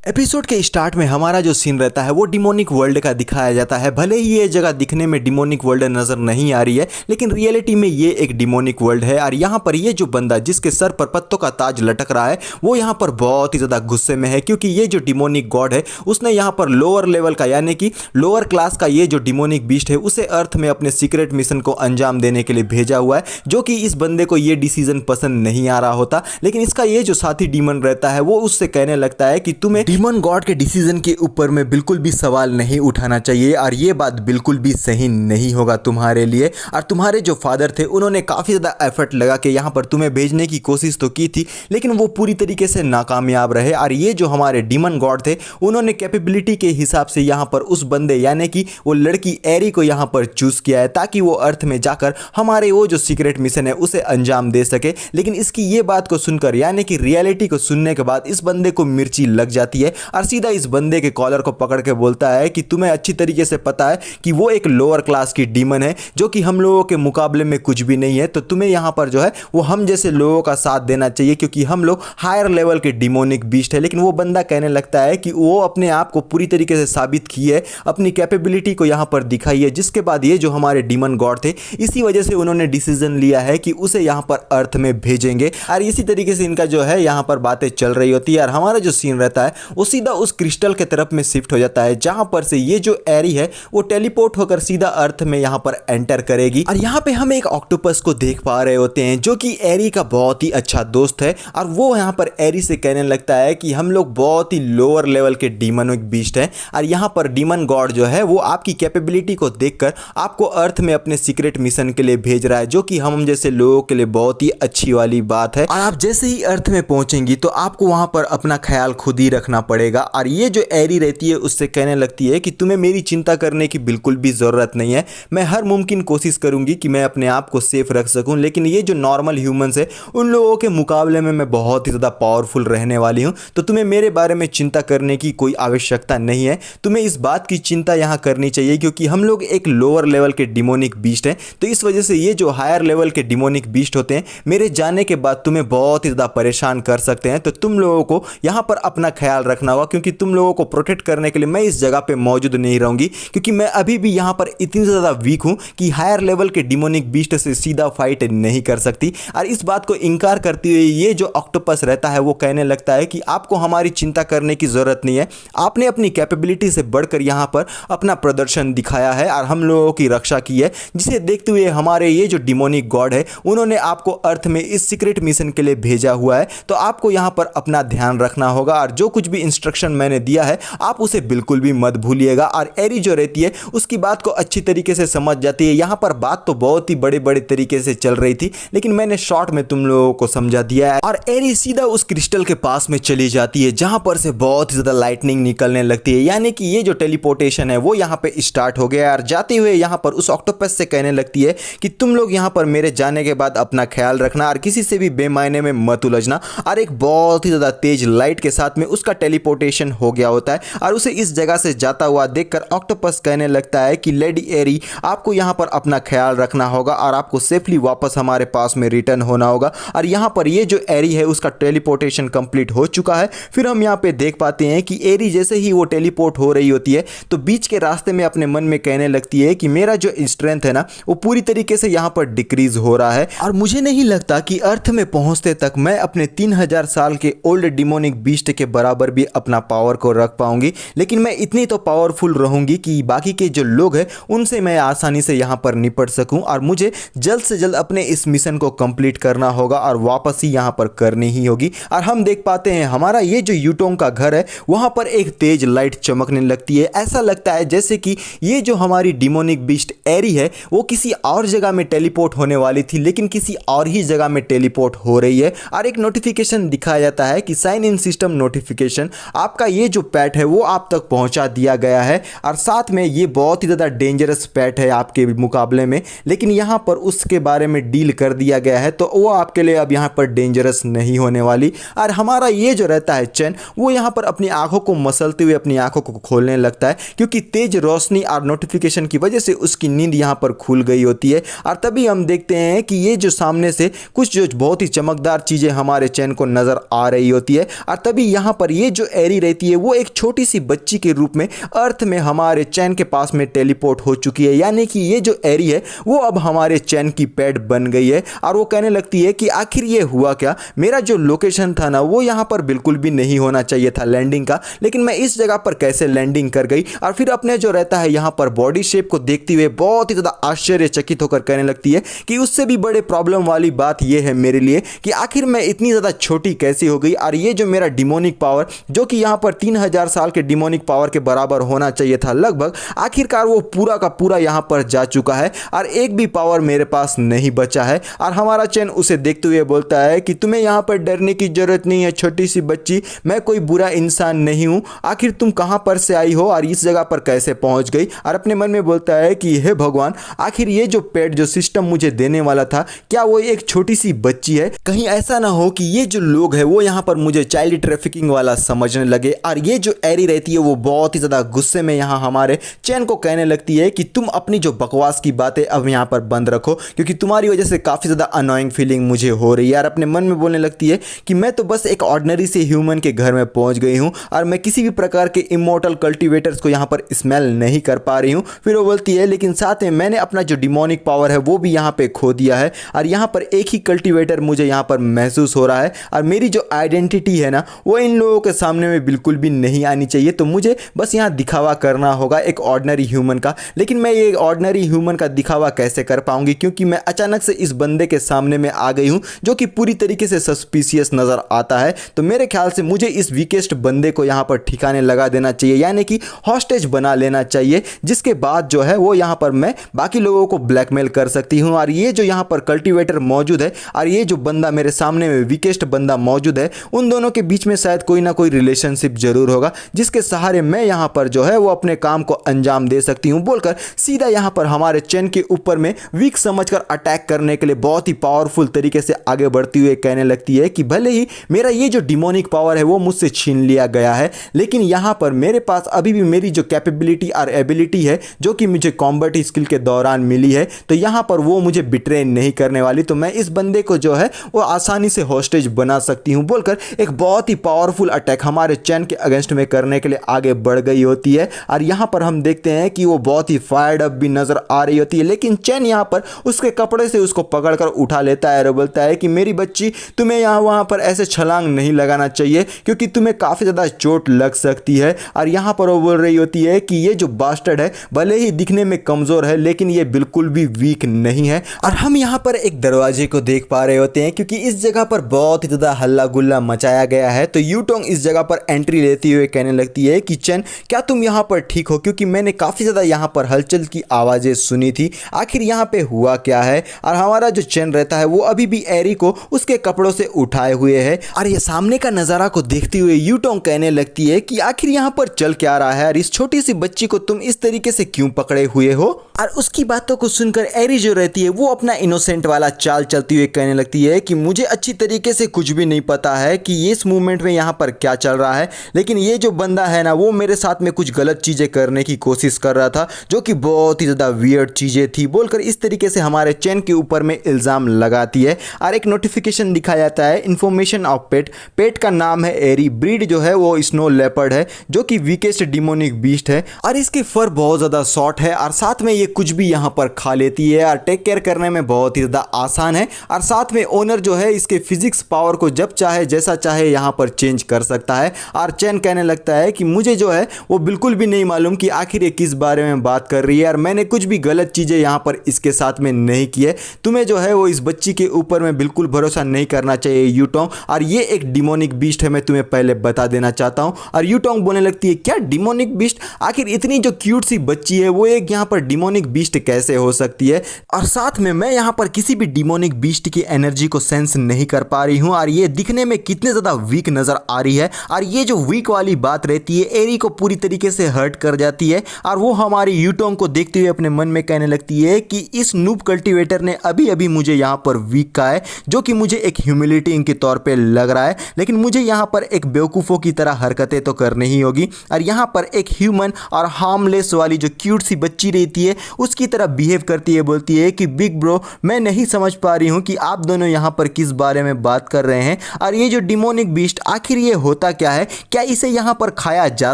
Episode के start में हमारा जो सीन रहता है वो डिमोनिक वर्ल्ड का दिखाया जाता है। भले ही ये जगह दिखने में डिमोनिक वर्ल्ड नजर नहीं आ रही है, लेकिन रियलिटी में ये एक डिमोनिक वर्ल्ड है। और यहाँ पर ये जो बंदा जिसके सर पर पत्तों का ताज लटक रहा है वो यहाँ पर बहुत ही ज़्यादा गुस्से में है, क्योंकि ये जो डिमोनिक गॉड है उसने यहाँ पर लोअर लेवल का यानी कि लोअर क्लास का ये जो डिमोनिक बीस्ट है उसे अर्थ में अपने सीक्रेट मिशन को अंजाम देने के लिए भेजा हुआ है, जो कि इस बंदे को ये डिसीजन पसंद नहीं आ रहा होता। लेकिन इसका ये जो साथी डीमन रहता है वो उससे कहने लगता है कि तुम्हें डीमन गॉड के डिसीजन के ऊपर में बिल्कुल भी सवाल नहीं उठाना चाहिए और ये बात बिल्कुल भी सही नहीं होगा तुम्हारे लिए। और तुम्हारे जो फादर थे उन्होंने काफ़ी ज़्यादा एफर्ट लगा के यहाँ पर तुम्हें भेजने की कोशिश तो की थी, लेकिन वो पूरी तरीके से नाकामयाब रहे। और ये जो हमारे डीमन गॉड थे उन्होंने कैपेबिलिटी के हिसाब से यहाँ पर उस बंदे यानी कि वो लड़की एरी को यहाँ पर चूज़ किया है ताकि वो अर्थ में जाकर हमारे वो जो सीक्रेट मिशन है उसे अंजाम दे सके। लेकिन इसकी ये बात को सुनकर यानी कि रियलिटी को सुनने के बाद इस बंदे को मिर्ची लग जाती है और सीधा इस बंदे के कॉलर को पकड़ के बोलता है कि तुम्हें अच्छी तरीके से पता है कि वो एक लोअर क्लास की डीमन है जो कि हम लोगों के मुकाबले में कुछ भी नहीं है, तो तुम्हें यहाँ पर जो है वो हम जैसे लोगों का साथ देना चाहिए क्योंकि हम लोग हायर लेवल के डिमोनिक बीस्ट है। लेकिन वो बंदा कहने लगता है कि वो अपने आप को पूरी तरीके से साबित की है, अपनी कैपेबिलिटी को यहाँ पर दिखाई है, जिसके बाद ये जो हमारे डीमन गॉड थे इसी वजह से उन्होंने डिसीजन लिया है कि उसे यहाँ पर अर्थ में भेजेंगे। और इसी तरीके से इनका जो है यहाँ पर बातें चल रही होती है और हमारा जो सीन रहता है वो सीधा उस क्रिस्टल के तरफ में शिफ्ट हो जाता है जहां पर से ये जो एरी है वो टेलीपोर्ट होकर सीधा अर्थ में यहां पर एंटर करेगी। और यहां पे हम एक ऑक्टोपस को देख पा रहे होते हैं जो कि एरी का बहुत ही अच्छा दोस्त है और वो यहां पर एरी से कहने लगता है कि हम लोग बहुत ही लोअर लेवल के डीमनिक बीस्ट हैं और यहां पर डीमन गॉड जो है वो आपकी कैपेबिलिटी को देखकर आपको अर्थ में अपने सीक्रेट मिशन के लिए भेज रहा है, जो कि हम जैसे लोगों के लिए बहुत ही अच्छी वाली बात है। और आप जैसे ही अर्थ में पहुंचेंगी तो आपको वहां पर अपना ख्याल खुद ही रखना पड़ेगा। और ये जो एरी रहती है उससे कहने लगती है कि तुम्हें मेरी चिंता करने की बिल्कुल भी ज़रूरत नहीं है, मैं हर मुमकिन कोशिश करूंगी कि मैं अपने आप को सेफ रख सकूं, लेकिन ये जो नॉर्मल ह्यूमंस है उन लोगों के मुकाबले में मैं बहुत ही ज़्यादा पावरफुल रहने वाली हूं, तो तुम्हें मेरे बारे में चिंता करने की कोई आवश्यकता नहीं है। तुम्हें इस बात की चिंता यहाँ करनी चाहिए क्योंकि हम लोग एक लोअर लेवल के डिमोनिक बीस्ट हैं, तो इस वजह से ये जो हायर लेवल के डिमोनिक बीस्ट होते हैं मेरे जाने के बाद तुम्हें बहुत ही ज़्यादा परेशान कर सकते हैं, तो तुम लोगों को यहाँ पर अपना ख्याल रखना होगा क्योंकि तुम लोगों को प्रोटेक्ट करने के लिए मैं इस जगह पे मौजूद नहीं रहूंगी, क्योंकि मैं अभी भी यहाँ पर इतनी ज़्यादा वीक हूँ कि हायर लेवल के डिमोनिक बीस्ट से सीधा फाइट नहीं कर सकती। और इस बात को इनकार करते हुए ये जो ऑक्टोपस रहता है वो कहने लगता है कि आपको हमारी चिंता करने की ज़रूरत नहीं है, आपने अपनी कैपेबिलिटी से बढ़कर यहाँ पर अपना प्रदर्शन दिखाया है और हम लोगों की रक्षा की है, जिसे देखते हुए हमारे ये जो डिमोनिक गॉड है उन्होंने आपको अर्थ में इस सीक्रेट मिशन के लिए भेजा हुआ है, तो आपको यहाँ पर अपना ध्यान रखना होगा और जो कुछ भी इंस्ट्रक्शन मैंने दिया है आप उसे बिल्कुल भी मत भूलिएगा। और एरी जो रहती है उसकी बात को अच्छी तरीके से समझ जाती है। यहाँ पर बात तो बहुत ही बड़े बड़े तरीके से चल रही थी लेकिन मैंने शॉर्ट में तुम लोगों को समझा दिया है। और एरी सीधा उस क्रिस्टल के पास में चली जाती है जहां पर से बहुत ही ज्यादा लाइटनिंग निकलने लगती है, यानी कि ये जो टेलीपोर्टेशन है वो यहाँ पे स्टार्ट हो गया। और जाते हुए यहाँ पर उस ऑक्टोपस से कहने लगती है कि तुम लोग यहाँ पर मेरे जाने के बाद अपना ख्याल रखना और किसी से भी बेमायने में मत उलझना। और एक बहुत ही ज्यादा तेज लाइट के साथ में उसका टेलीपोर्टेशन हो गया होता है और उसे इस जगह से जाता हुआ देखकर ऑक्टोपस कहने लगता है कि लेडी एरी आपको यहाँ पर अपना ख्याल रखना होगा और आपको सेफली वापस हमारे पास में रिटर्न होना होगा। और यहाँ पर ये जो एरी है उसका टेलीपोर्टेशन कंप्लीट हो चुका है। फिर हम यहाँ पे देख पाते हैं कि एरी जैसे ही वो टेलीपोर्ट हो रही होती है तो बीच के रास्ते में अपने मन में कहने लगती है कि मेरा जो स्ट्रेंथ है ना वो पूरी तरीके से यहाँ पर डिक्रीज हो रहा है और मुझे नहीं लगता कि अर्थ में पहुंचते तक मैं अपने 3000 साल के ओल्ड डिमोनिक बीस्ट के बराबर भी अपना पावर को रख पाऊंगी, लेकिन मैं इतनी तो पावरफुल रहूंगी कि बाकी के जो लोग हैं उनसे मैं आसानी से यहाँ पर निपट सकूं। और मुझे जल्द से जल्द अपने इस मिशन को कंप्लीट करना होगा और वापस ही यहाँ पर करनी ही होगी। और हम देख पाते हैं हमारा ये जो यूटोंग का घर है वहाँ पर एक तेज लाइट चमकने लगती है। ऐसा लगता है जैसे कि ये जो हमारी डिमोनिक बीस्ट एरी है वो किसी और जगह में टेलीपोर्ट होने वाली थी लेकिन किसी और ही जगह में टेलीपोर्ट हो रही है। और एक नोटिफिकेशन दिखाया जाता है कि साइन इन सिस्टम नोटिफिकेशन, आपका ये जो पैट है वो आप तक पहुंचा दिया गया है और साथ में ये बहुत ही ज़्यादा डेंजरस पैट है आपके मुकाबले में, लेकिन यहाँ पर उसके बारे में डील कर दिया गया है तो वो आपके लिए अब यहाँ पर डेंजरस नहीं होने वाली। और हमारा ये जो रहता है चैन वो यहाँ पर अपनी आंखों को मसलते हुए अपनी आंखों को खोलने लगता है क्योंकि तेज रोशनी और नोटिफिकेशन की वजह से उसकी नींद यहाँ पर खुल गई होती है। और तभी हम देखते हैं कि ये जो सामने से कुछ जो बहुत ही चमकदार चीज़ें हमारे चैन को नज़र आ रही होती है और तभी यहाँ पर ये जो एरी रहती है वो एक छोटी सी बच्ची के रूप में अर्थ में हमारे चैन के पास में टेलीपोर्ट हो चुकी है, यानी कि ये जो एरी है वो अब हमारे चैन की पेट बन गई है। और वो कहने लगती है कि आखिर ये हुआ क्या, मेरा जो लोकेशन था ना वो यहाँ पर बिल्कुल भी नहीं होना चाहिए था लैंडिंग का, लेकिन मैं इस जगह पर कैसे लैंडिंग कर गई। और फिर अपने जो रहता है यहाँ पर बॉडी शेप को देखते हुए बहुत ही ज़्यादा आश्चर्यचकित होकर कहने लगती है कि उससे भी बड़े प्रॉब्लम वाली बात यह है मेरे लिए कि आखिर मैं इतनी ज़्यादा छोटी कैसी हो गई। और ये जो मेरा डिमोनिक पावर जो कि यहाँ पर 3000 साल के डिमोनिक पावर के बराबर होना चाहिए था लगभग, आखिरकार वो पूरा का पूरा यहाँ पर जा चुका है और एक भी पावर मेरे पास नहीं बचा है। और हमारा चैन उसे देखते हुए बोलता है कि तुम्हें यहाँ पर डरने की जरूरत नहीं है छोटी सी बच्ची, मैं कोई बुरा इंसान नहीं हूँ, आखिर तुम कहाँ पर से आई हो और इस जगह पर कैसे पहुँच गई। और अपने मन में बोलता है कि हे भगवान, आखिर ये जो पेट जो सिस्टम मुझे देने वाला था क्या वो एक छोटी सी बच्ची है, कहीं ऐसा ना हो कि ये जो लोग है वो यहाँ पर मुझे चाइल्ड ट्रैफिकिंग वाला समझने लगे। और ये जो एरी रहती है वो बहुत ही ज़्यादा गुस्से में यहाँ हमारे चैन को कहने लगती है कि तुम अपनी जो बकवास की बातें अब यहाँ पर बंद रखो, क्योंकि तुम्हारी वजह से काफ़ी ज़्यादा अनोइंग फीलिंग मुझे हो रही है। और अपने मन में बोलने लगती है कि मैं तो बस एक ऑर्डिनरी से ह्यूमन के घर में पहुँच गई हूँ और मैं किसी भी प्रकार के इमोर्टल कल्टिवेटर्स को यहाँ पर स्मेल नहीं कर पा रही हूँ। फिर वो बोलती है लेकिन साथ में मैंने अपना जो डिमोनिक पावर है वो भी यहाँ पे खो दिया है और यहाँ पर एक ही कल्टिवेटर मुझे यहाँ पर महसूस हो रहा है और मेरी जो आइडेंटिटी है ना वो इन लोगों के सामने में बिल्कुल भी नहीं आनी चाहिए। तो मुझे बस यहाँ दिखावा करना होगा एक ऑर्डिनरी ह्यूमन का, लेकिन मैं ये ऑर्डिनरी ह्यूमन का दिखावा कैसे कर पाऊंगी क्योंकि मैं अचानक से इस बंदे के सामने में आ गई हूँ जो कि पूरी तरीके से सस्पिशियस नज़र आता है। तो मेरे ख्याल से मुझे इस वीकेस्ट बंदे को यहाँ पर ठिकाने लगा देना चाहिए, यानी कि हॉस्टेज बना लेना चाहिए, जिसके बाद जो है वो यहाँ पर मैं बाकी लोगों को ब्लैकमेल कर सकती हूँ। और ये जो यहाँ पर कल्टिवेटर मौजूद है और ये जो बंदा मेरे सामने में वीकेस्ट बंदा मौजूद है, उन दोनों के बीच में शायद कोई ना कोई रिलेशनशिप जरूर होगा जिसके सहारे मैं यहाँ पर जो है वो अपने काम को अंजाम दे सकती हूँ बोलकर सीधा यहाँ पर हमारे चैन के ऊपर में वीक समझकर अटैक करने के लिए बहुत ही पावरफुल तरीके से आगे बढ़ती हुई कहने लगती है कि भले ही मेरा ये जो डिमोनिक पावर है वो मुझसे छीन लिया गया है, लेकिन यहाँ पर मेरे पास अभी भी मेरी जो कैपेबिलिटी और एबिलिटी है जो कि मुझे कॉम्बैट स्किल के दौरान मिली है, तो यहाँ पर वो मुझे बिट्रे नहीं करने वाली। तो मैं इस बंदे को जो है वो आसानी से हॉस्टेज बना सकती हूँ बोलकर एक बहुत ही पावरफुल अटैक हमारे चैन के अगेंस्ट में करने के लिए आगे बढ़ गई होती है। और यहाँ पर हम देखते हैं कि वो बहुत ही फायर्ड अप भी नजर आ रही होती है, लेकिन चैन यहाँ पर उसके कपड़े से उसको पकड़कर उठा लेता है और बोलता है कि मेरी बच्ची, तुम्हें यहाँ वहाँ पर ऐसे छलांग नहीं लगाना चाहिए क्योंकि तुम्हें काफ़ी ज़्यादा चोट लग सकती है। और यहाँ पर वो बोल रही होती है कि ये जो बास्टर्ड है भले ही दिखने में कमज़ोर है लेकिन ये बिल्कुल भी वीक नहीं है। और हम यहाँ पर एक दरवाजे को देख पा रहे होते हैं क्योंकि इस जगह पर बहुत ही ज़्यादा हल्ला गुल्ला मचाया गया है। तो यूटोंग इस जगह पर एंट्री लेती हुए कहने लगती है कि चैन, क्या तुम यहाँ पर ठीक हो, क्योंकि मैंने काफ़ी ज़्यादा यहाँ पर हलचल की आवाज़ें सुनी थी, आखिर यहाँ पे हुआ क्या है। और हमारा जो चैन रहता है वो अभी भी एरी को उसके कपड़ों से उठाए हुए है। और ये सामने का नज़ारा को देखते हुए यूटोंग कहने लगती है कि आखिर यहाँ पर चल क्या रहा है और इस छोटी सी बच्ची को तुम इस तरीके से क्यों पकड़े हुए हो। और उसकी बातों को सुनकर एरी जो रहती है वो अपना इनोसेंट वाला चाल चलती हुई कहने लगती है कि मुझे अच्छी तरीके से कुछ भी नहीं पता है कि इस मूवमेंट में यहाँ पर क्या चल रहा है, लेकिन ये जो बंदा है ना वो मेरे साथ में कुछ गलत चीज़ें करने की कोशिश कर रहा था जो कि बहुत ही ज़्यादा वियर्ड चीज़ें थी बोलकर इस तरीके से हमारे चैन के ऊपर में इल्ज़ाम लगाती है। और एक नोटिफिकेशन दिखाया जाता है, इन्फॉर्मेशन ऑफ पेट, पेट का नाम है एरी, ब्रीड जो है वो स्नो लेपर्ड है जो कि वीकेस्ट डिमोनिक बीस्ट है और इसके फर बहुत ज़्यादा शॉर्ट है और साथ में ये कुछ भी यहाँ पर खा लेती है और टेक केयर करने में बहुत ही ज़्यादा आसान है। और साथ में ओनर जो है इसके फिजिक्स पावर को जब चाहे जैसा चाहे यहाँ पर चेंज कर सकता है। और चैन कहने लगता है कि मुझे जो है वो बिल्कुल भी नहीं मालूम कि आखिर ये किस बारे में बात कर रही है और मैंने कुछ भी गलत चीज़ें यहाँ पर इसके साथ में नहीं की है। तुम्हें जो है वो इस बच्ची के ऊपर में बिल्कुल भरोसा नहीं करना चाहिए यूटोंग, और ये एक डिमोनिक बीस्ट है, मैं तुम्हें पहले बता देना चाहता हूँ। और यूटोंग बोलने लगती है क्या डिमोनिक बीस्ट, आखिर इतनी जो क्यूट सी बच्ची है वो एक यहाँ पर डिमोनिक बीस्ट कैसे हो सकती है। और साथ में मैं यहाँ पर किसी भी डिमोनिक बीस्ट की एनर्जी को सेंस नहीं कर पा रही हूँ और ये दिखने में कितने ज़्यादा वीक नज़र आ रही है। और ये जो वीक वाली बात रहती है एरी को पूरी तरीके से हर्ट कर जाती है और वो हमारे यूटोंग को देखते हुए अपने मन में कहने लगती है कि इस नूब कल्टिवेटर ने अभी अभी मुझे यहाँ पर वीक कहा है जो कि मुझे एक ह्यूमिलिटी के तौर पे लग रहा है, लेकिन मुझे यहाँ पर एक बेवकूफ़ों की तरह हरकतें तो करनी ही होगी। और यहाँ पर एक ह्यूमन और हार्मलेस वाली जो क्यूट सी बच्ची रहती है उसकी तरह बिहेव करती है, बोलती है कि बिग ब्रो मैं नहीं समझ पा रही हूँ कि आप दोनों यहाँ पर किस बारे में बात कर रहे हैं और ये जो डिमोनिक बीस्ट आखिर ये होता होता क्या है, क्या इसे यहाँ पर खाया जा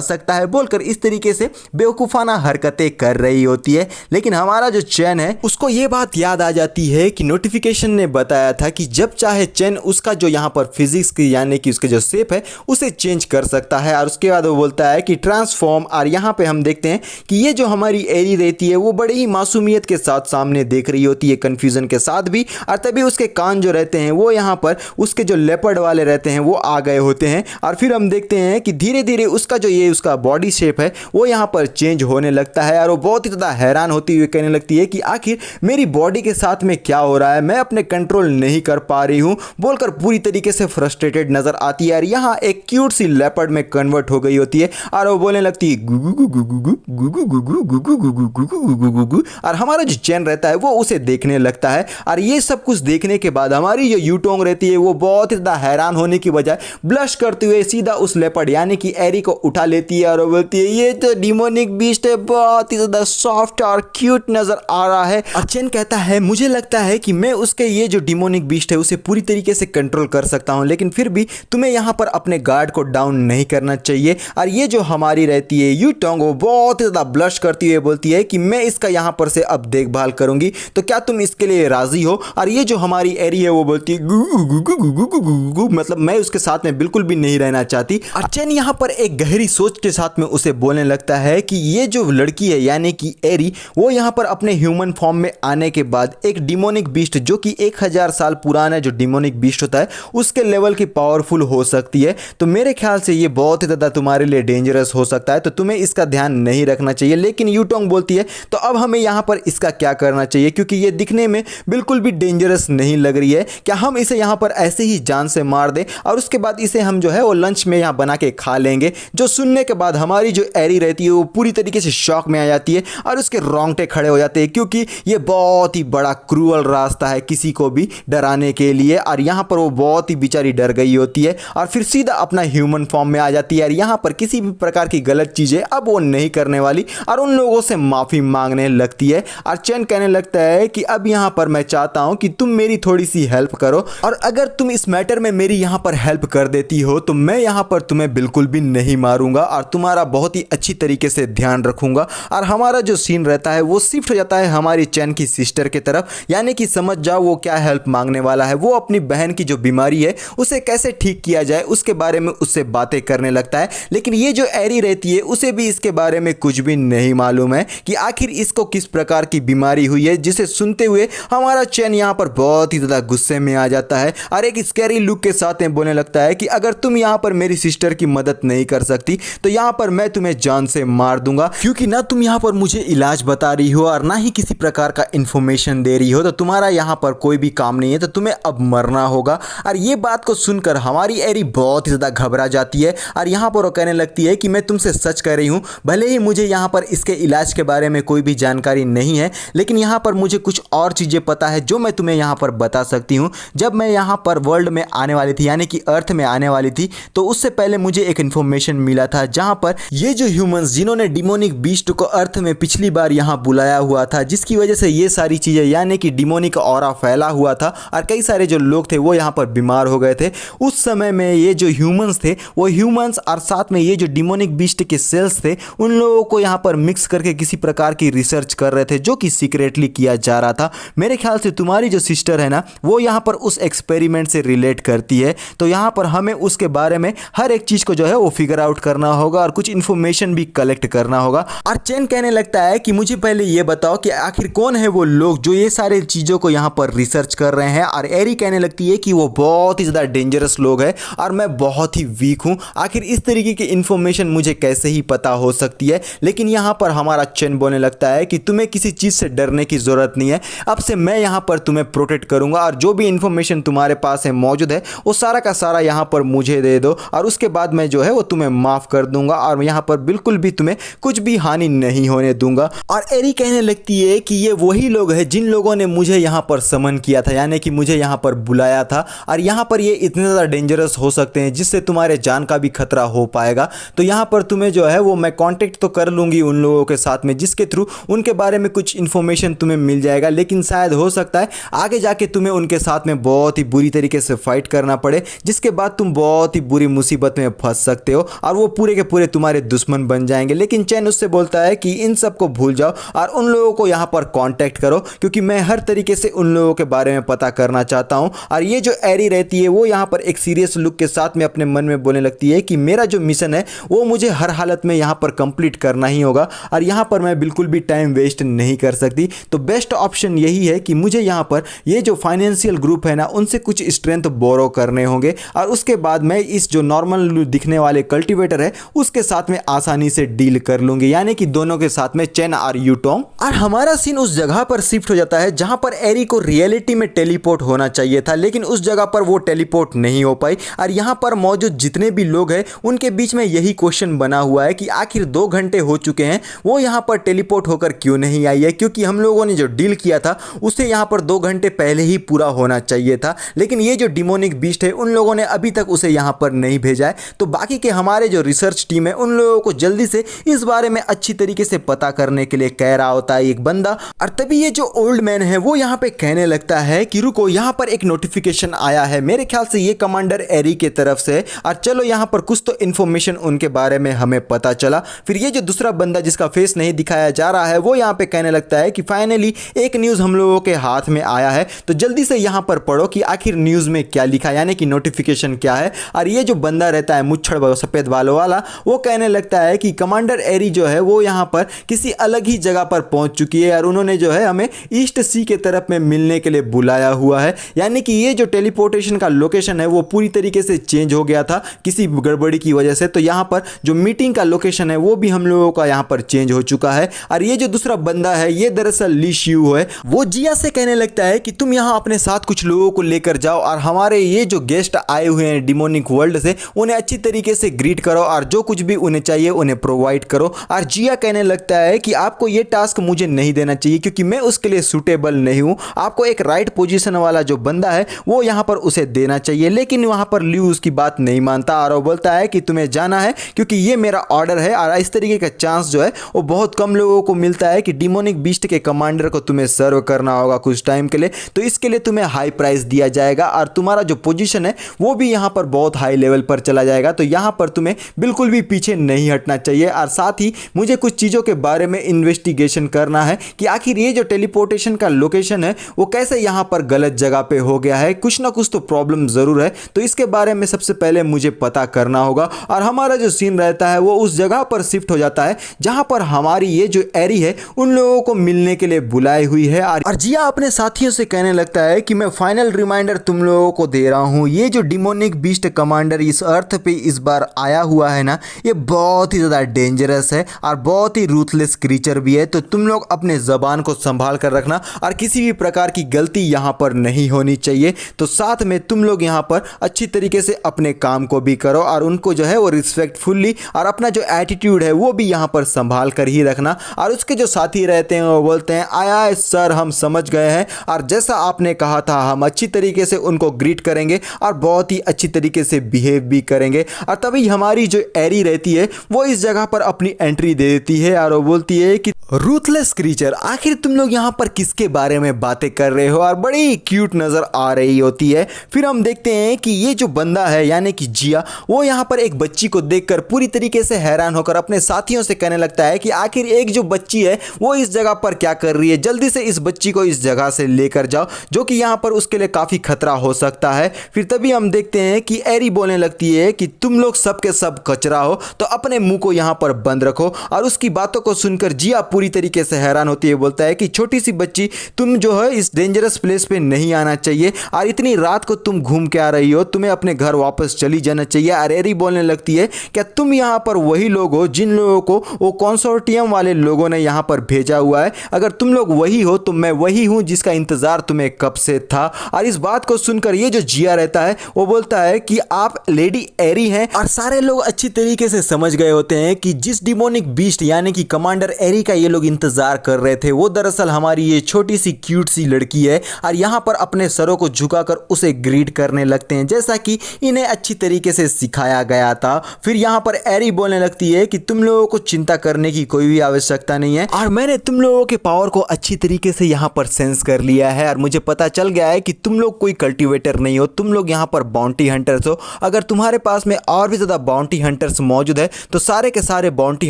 सकता है बोलकर इस तरीके से बेवकूफ़ाना हरकतें कर रही होती है। लेकिन हमारा जो चैन है उसको ये बात याद आ जाती है कि नोटिफिकेशन ने बताया था कि जब चाहे चैन उसका जो यहाँ पर फिजिक्स की यानी कि उसके जो शेप है उसे चेंज कर सकता है। और उसके बाद वो बोलता है कि ट्रांसफॉर्म। और यहाँ पे हम देखते हैं कि ये जो हमारी एरी रहती है वो बड़ी ही मासूमियत के साथ सामने देख रही होती है, कन्फ्यूजन के साथ भी। और तभी उसके कान जो रहते हैं वो यहाँ पर उसके जो लेपर्ड वाले रहते हैं वो आ गए होते हैं। और फिर हम देखते हैं कि धीरे धीरे उसका जो ये उसका बॉडी शेप है वो यहाँ पर चेंज होने लगता है। और वो बहुत ही ज़्यादा हैरान होती हुई कहने लगती है कि आखिर मेरी बॉडी के साथ में क्या हो रहा है, मैं अपने कंट्रोल नहीं कर पा रही हूँ बोलकर पूरी तरीके से फ्रस्ट्रेटेड नजर आती है। और यहाँ एक क्यूट सी लेपर्ड में कन्वर्ट हो गई होती है और वो बोलने लगती है गुगु गुगु गुगु गुगु गुगु गुगु गुगु गुगु गुगु गुगु। और हमारा जो चैन रहता है वो उसे देखने लगता है। और ये सब कुछ देखने के बाद हमारी जो यूटोंग रहती है वो बहुत ही ज़्यादा हैरान होने की बजाय ब्लश करते हुए सीधा उस लेपर्ड यानी कि एरी को उठा लेती है और वो बोलती है ये तो डिमोनिक बीस्ट है, बहुत ही ज़्यादा सॉफ्ट और क्यूट नज़र आ रहा है। और चैन कहता है मुझे लगता है कि मैं उसके ये जो डिमोनिक बीस्ट है उसे पूरी तरीके से कंट्रोल कर सकता हूँ, लेकिन फिर भी तुम्हें यहाँ पर अपने गार्ड को डाउन नहीं करना चाहिए। और ये जो हमारी रहती है यूटोंग वो बहुत ही ज़्यादा ब्लश करती हुई बोलती है कि मैं इसका यहाँ पर से अब देखभाल करूंगी, तो क्या तुम इसके लिए राजी हो। और ये जो हमारी एरी है वो बोलती है गु गु गु गु गु गु गु, मतलब मैं उसके साथ में बिल्कुल भी नहीं रहना चाहती। और चैन यहाँ पर एक गहरी सोच के साथ में उसे बोलने लगता है कि ये जो लड़की है यानी कि एरी वो यहाँ पर अपने ह्यूमन फॉर्म में आने के बाद एक डिमोनिक बीस्ट जो कि 1000 साल पुराना जो डिमोनिक बीस्ट होता है उसके लेवल की पावरफुल हो सकती है। तो मेरे ख्याल से ये बहुत ही ज़्यादा तुम्हारे लिए डेंजरस हो सकता है, तो तुम्हें इसका ध्यान नहीं रखना चाहिए। लेकिन यूटोंग बोलती है तो अब हमें यहाँ पर इसका क्या करना चाहिए, क्योंकि ये दिखने में बिल्कुल भी डेंजरस नहीं लग रही है। क्या हम इसे यहाँ पर ऐसे ही जान से मार दें और उसके बाद इसे हम जो है वो लंच में यहाँ बना के खा लेंगे। जो सुनने के बाद हमारी जो एरी रहती है वो पूरी तरीके से शॉक में आ जाती है और उसके रोंगटे खड़े हो जाते हैं, क्योंकि ये बहुत ही बड़ा क्रूअल रास्ता है किसी को भी डराने के लिए। और यहाँ पर वो बहुत ही बेचारी डर गई होती है और फिर सीधा अपना ह्यूमन फॉर्म में आ जाती है। और यहाँ पर किसी भी प्रकार की गलत चीज़ें अब वो नहीं करने वाली और उन लोगों से माफ़ी मांगने लगती है। और चैन कहने लगता है कि अब यहाँ पर मैं चाहता हूँ कि तुम मेरी थोड़ी सी हेल्प करो, और अगर तुम इस मैटर में मेरी यहाँ पर हेल्प कर देती हो तो मैं यहाँ पर तुम्हें बिल्कुल भी नहीं मारूंगा और तुम्हारा बहुत ही अच्छी तरीके से ध्यान रखूंगा। और हमारा जो सीन रहता है वो शिफ्ट हो जाता है हमारी चैन की सिस्टर की तरफ, यानी कि समझ जाओ वो क्या हेल्प मांगने वाला है। वो अपनी बहन की जो बीमारी है उसे कैसे ठीक किया जाए उसके बारे में उससे बातें करने लगता है। लेकिन ये जो एरी रहती है उसे भी इसके बारे में कुछ भी नहीं मालूम है कि आखिर इसको किस प्रकार की बीमारी हुई है, जिसे सुनते हुए हमारा चैन यहाँ पर बहुत ही ज़्यादा गुस्से में आ जाता है और एक स्कैरी लुक के साथ में बोलने लगता है कि अगर तुम यहाँ पर मेरी सिस्टर की मदद नहीं कर सकती तो यहाँ पर मैं तुम्हें जान से मार दूंगा, क्योंकि ना तुम यहाँ पर मुझे इलाज बता रही हो और ना ही किसी प्रकार का इंफॉर्मेशन दे रही हो, तो तुम्हारा यहाँ पर कोई भी काम नहीं है, तो तुम्हें अब मरना होगा। और ये बात को सुनकर हमारी एरी बहुत ही ज़्यादा घबरा जाती है और यहाँ पर वो कहने लगती है कि मैं तुमसे सच कह रही हूँ, भले ही मुझे यहाँ पर इसके इलाज के बारे में कोई भी जानकारी नहीं है, लेकिन यहाँ पर मुझे कुछ और चीज़ें पता है जो मैं तुम्हें यहाँ पर बता सकती हूँ। जब मैं यहाँ पर वर्ल्ड में आने वाली थी यानी कि अर्थ में आने वाली थी, तो उससे पहले मुझे एक इन्फॉर्मेशन मिला था जहाँ पर ये जो ह्यूमंस जिन्होंने डिमोनिक बीस्ट को अर्थ में पिछली बार यहाँ बुलाया हुआ था, जिसकी वजह से ये सारी चीज़ें यानी कि डिमोनिक ऑरा फैला हुआ था और कई सारे जो लोग थे वो यहाँ पर बीमार हो गए थे। उस समय में ये जो ह्यूमंस थे वो ह्यूमंस और साथ में ये जो डिमोनिक बीस्ट के सेल्स थे उन लोगों को यहाँ पर मिक्स करके किसी प्रकार की रिसर्च कर रहे थे, जो कि सीक्रेटली किया जा रहा था। मेरे ख्याल से तुम्हारी जो सिस्टर है ना वो यहाँ पर उस एक्सपेरिमेंट से रिलेट करती है, तो यहाँ पर हमें उसके बारे में हर एक चीज़ को जो है वो फिगर आउट करना होगा और कुछ इन्फॉर्मेशन भी कलेक्ट करना होगा। और चैन कहने लगता है कि मुझे पहले ये बताओ कि आखिर कौन है वो लोग जो ये सारे चीज़ों को यहाँ पर रिसर्च कर रहे हैं। और एरी कहने लगती है कि वो बहुत ही ज़्यादा डेंजरस लोग हैं और मैं बहुत ही वीक हूँ, आखिर इस तरीके की इन्फॉर्मेशन मुझे कैसे ही पता हो सकती है। लेकिन यहाँ पर हमारा चैन बोलने लगता है कि तुम्हें किसी चीज़ से डरने की ज़रूरत नहीं है, अब से मैं यहाँ पर तुम्हें प्रोटेक्ट करूँगा और जो भी इन्फॉर्मेशन तुम्हारे पास है मौजूद है वो सारा का सारा यहाँ पर मुझे दे दो और उसके बाद मैं जो है वो तुम्हें माफ़ कर दूंगा और यहाँ पर बिल्कुल भी तुम्हें कुछ भी हानि नहीं होने दूंगा। और एरी कहने लगती है कि ये वही लोग हैं जिन लोगों ने मुझे यहाँ पर समन किया था, यानी कि मुझे यहाँ पर बुलाया था, और यहाँ पर ये इतने ज़्यादा डेंजरस हो सकते हैं जिससे तुम्हारे जान का भी खतरा हो पाएगा। तो यहाँ पर तुम्हें जो है वो मैं कांटेक्ट तो कर लूँगी उन लोगों के साथ में, जिसके थ्रू उनके बारे में कुछ इन्फॉर्मेशन तुम्हें मिल जाएगा, लेकिन शायद हो सकता है आगे जाके तुम्हें उनके साथ में बहुत ही बुरी तरीके से फाइट करना पड़े, जिसके बाद तुम बहुत ही बुरी मुसीबत में फंस सकते हो और वो पूरे के पूरे तुम्हारे दुश्मन बन जाएंगे। लेकिन चैन उससे बोलता है कि इन सब को भूल जाओ और उन लोगों को यहाँ पर कांटेक्ट करो, क्योंकि मैं हर तरीके से उन लोगों के बारे में पता करना चाहता हूँ। और ये जो एरी रहती है वो यहाँ पर एक सीरियस लुक के साथ में अपने मन में बोलने लगती है कि मेरा जो मिशन है वो मुझे हर हालत में यहाँ पर कंप्लीट करना ही होगा और यहाँ पर मैं बिल्कुल भी टाइम वेस्ट नहीं कर सकती। तो बेस्ट ऑप्शन यही है कि मुझे यहाँ पर ये जो फाइनेंशियल ग्रुप है ना उनसे कुछ स्ट्रेंथ बोरो करने होंगे और उसके बाद मैं इस जो नॉर्मल दिखने वाले कल्टीवेटर है उसके साथ में आसानी से डील कर लूंगी, यानी कि दोनों के साथ में चेन और यूटोंग। और हमारा सीन उस जगह पर शिफ्ट हो जाता है जहां पर एरी को रियलिटी में टेलीपोर्ट होना चाहिए था, लेकिन उस जगह पर वो टेलीपोर्ट नहीं हो पाई। और यहाँ पर मौजूद जितने भी लोग हैं उनके बीच में यही क्वेश्चन बना हुआ है कि आखिर 2 घंटे हो चुके हैं, वो यहाँ पर टेलीपोर्ट होकर क्यों नहीं आई है, क्योंकि हम लोगों ने जो डील किया था उसे यहाँ पर 2 घंटे पहले ही पूरा होना चाहिए था। लेकिन ये जो डिमोनिक बीस्ट है उन लोगों ने अभी तक उसे यहाँ पर नहीं भेजा है। तो बाकी के हमारे जो रिसर्च टीम है उन लोगों को जल्दी से इस बारे में अच्छी तरीके से पता करने के लिए कह रहा होता है एक बंदा। और तभी ये जो ओल्ड मैन है वो यहाँ पे कहने लगता है कि रुको, यहाँ पर एक नोटिफिकेशन आया है, मेरे ख्याल से ये कमांडर एरी के तरफ से, और चलो यहाँ पर कुछ तो इन्फॉर्मेशन उनके बारे में हमें पता चला। फिर ये जो दूसरा बंदा जिसका फेस नहीं दिखाया जा रहा है वो यहाँ पे कहने लगता है कि फाइनली एक न्यूज़ हम लोगों के हाथ में आया है, तो जल्दी से यहाँ पर पढ़ो कि आखिर न्यूज़ में क्या लिखा है, यानी कि नोटिफिकेशन क्या है। और ये जो बंदा रहता है मुच्छड़ सफ़ेद बालों वाला, वो कहने लगता है कि कमांडर एरी जो है वो यहाँ पर किसी अलग ही जगह पर पहुँच चुकी है और उन्होंने जो है हमें ईस्ट सी के तरफ में मिलने के लिए बुलाया हुआ है। यानी कि ये जो टेलीपोर्टेशन का लोकेशन है वो पूरी तरीके से चेंज हो गया था किसी गड़बड़ी की वजह से। तो यहाँ पर जो मीटिंग का लोकेशन है वो भी हम लोगों का यहाँ पर चेंज हो चुका है। और ये जो दूसरा बंदा है ये दरअसल ली शियू है, वो जिया से कहने लगता है कि तुम यहाँ अपने साथ कुछ लोगों को लेकर जाओ और हमारे ये जो गेस्ट आए हुए हैं डिमोनिक वर्ल्ड से उन्हें अच्छी तरीके से ग्रीट करो और जो कुछ भी उन्हें चाहिए उन्हें प्रोवाइड करो। और जिया कहने लगता है कि आपको ये टास्क मुझे नहीं देना चाहिए क्योंकि मैं उसके लिए सूटेबल नहीं हूँ, आपको एक राइट पोजीशन वाला जो बंदा है वो यहाँ पर उसे देना चाहिए। लेकिन वहाँ पर ल्यू उसकी बात नहीं मानता और वो बोलता है कि तुम्हें जाना है क्योंकि ये मेरा ऑर्डर है और इस तरीके का चांस जो है वो बहुत कम लोगों को मिलता है कि डिमोनिक बीस्ट के कमांडर को तुम्हें सर्व करना होगा कुछ टाइम के लिए, तो इसके लिए तुम्हें हाई प्राइस दिया जाएगा और तुम्हारा जो पोजीशन है वो भी यहाँ पर बहुत हाई लेवल पर चला जाएगा। तो यहाँ पर तुम्हें बिल्कुल भी पीछे नहीं हटना चाहिए और साथ ही मुझे कुछ चीज़ों के बारे में इन्वेस्टिगेशन करना है कि आखिर ये जो टेलीपोर्टेशन का लोकेशन है वो कैसे यहाँ पर गलत जगह पे हो गया है, कुछ ना कुछ तो प्रॉब्लम ज़रूर है, तो इसके बारे में सबसे पहले मुझे पता करना होगा। और हमारा जो सीन रहता है वो उस जगह पर शिफ्ट हो जाता है जहाँ पर हमारी ये जो एरी है उन लोगों को मिलने के लिए बुलाई हुई है। और जिया अपने साथियों से कहने लगता है कि मैं फाइनल रिमाइंडर तुम लोगों को दे रहा हूँ, ये जो डिमोनिक बीस्ट कमांडर इस अर्थ पे इस बार आया हुआ है ना, ये बहुत ही ज़्यादा डेंजरस है और बहुत ही रूथलेस क्रीचर भी है। तो तुम लोग अपने ज़बान को संभाल कर रखना और किसी भी प्रकार की गलती यहाँ पर नहीं होनी चाहिए। तो साथ में तुम लोग यहाँ पर अच्छी तरीके से अपने काम को भी करो और उनको जो है वो रिस्पेक्टफुली और अपना जो एटीट्यूड है वो भी यहाँ पर संभाल कर ही रखना। और उसके जो साथी रहते हैं वो बोलते हैं आय आय सर, हम समझ गए हैं और जैसा आपने कहा था हम अच्छी तरीके से उनको ग्रीट करेंगे और बहुत ही अच्छी तरीके से बिहेव भी करेंगे। और तभी हमारी जो एरी रहती है वो इस जगह पर अपनी एंट्री दे देती है और वो बोलती है कि रूथलेस क्रीचर, आखिर तुम लोग यहाँ पर किसके बारे में बातें कर रहे हो, और बड़ी क्यूट नज़र आ रही होती है। फिर हम देखते हैं कि ये जो बंदा है यानी कि जिया, वो यहाँ पर एक बच्ची को देखकर पूरी तरीके से हैरान होकर अपने साथियों से कहने लगता है कि आखिर एक जो बच्ची है वो इस जगह पर क्या कर रही है, जल्दी से इस बच्ची को इस जगह से लेकर जाओ, जो कि यहाँ पर उसके लिए काफ़ी खतरा हो सकता है। फिर तभी हम देखते हैं कि एरी बोलने लगती है कि तुम लोग सब के सब कचरा हो तो अपने मुंह को यहाँ पर बंद रखो। और उसकी बातों को सुनकर जिया पूरी तरीके से हैरान होती है, बोलता है कि छोटी सी बच्ची, तुम जो है इस डेंजरस प्लेस पे नहीं आना चाहिए और इतनी रात को तुम घूम के आ रही हो, तुम्हें अपने घर वापस चली जाना चाहिए। और एरी बोलने लगती है क्या तुम यहाँ पर वही लोग हो जिन लोगों को वो कंसोर्टियम वाले लोगों ने यहाँ पर भेजा हुआ है, अगर तुम लोग वही हो तो मैं वही हूँ जिसका इंतजार तुम्हें कब से था। और इस बात को सुनकर ये जो जिया रहता है वो बोलता है कि आप लेडी एरी हैं। और सारे लोग अच्छी तरीके से समझ गए होते हैं कि जिस डिमोनिक बीस्ट यानी कि कमांडर एरी का ये लोग इंतजार कर रहे थे वो दरअसल हमारी ये छोटी सी क्यूट सी लड़की है और यहाँ पर अपने सरों को झुकाकर उसे ग्रीट करने लगते हैं जैसा कि इन्हें अच्छी तरीके से सिखाया गया था। फिर यहाँ पर एरी बोलने लगती है कि तुम लोगों को चिंता करने की कोई भी आवश्यकता नहीं है और मैंने तुम लोगों के पावर को अच्छी तरीके से यहाँ पर सेंस कर लिया है और मुझे पता चल गया है कि तुम लोग कोई कल्टीवेटर नहीं हो, तुम लोग यहाँ पर बाउंटी हंटर्स हो। अगर तुम्हारे पास में और भी ज़्यादा बाउंटी हंटर्स मौजूद है तो सारे के सारे बाउंटी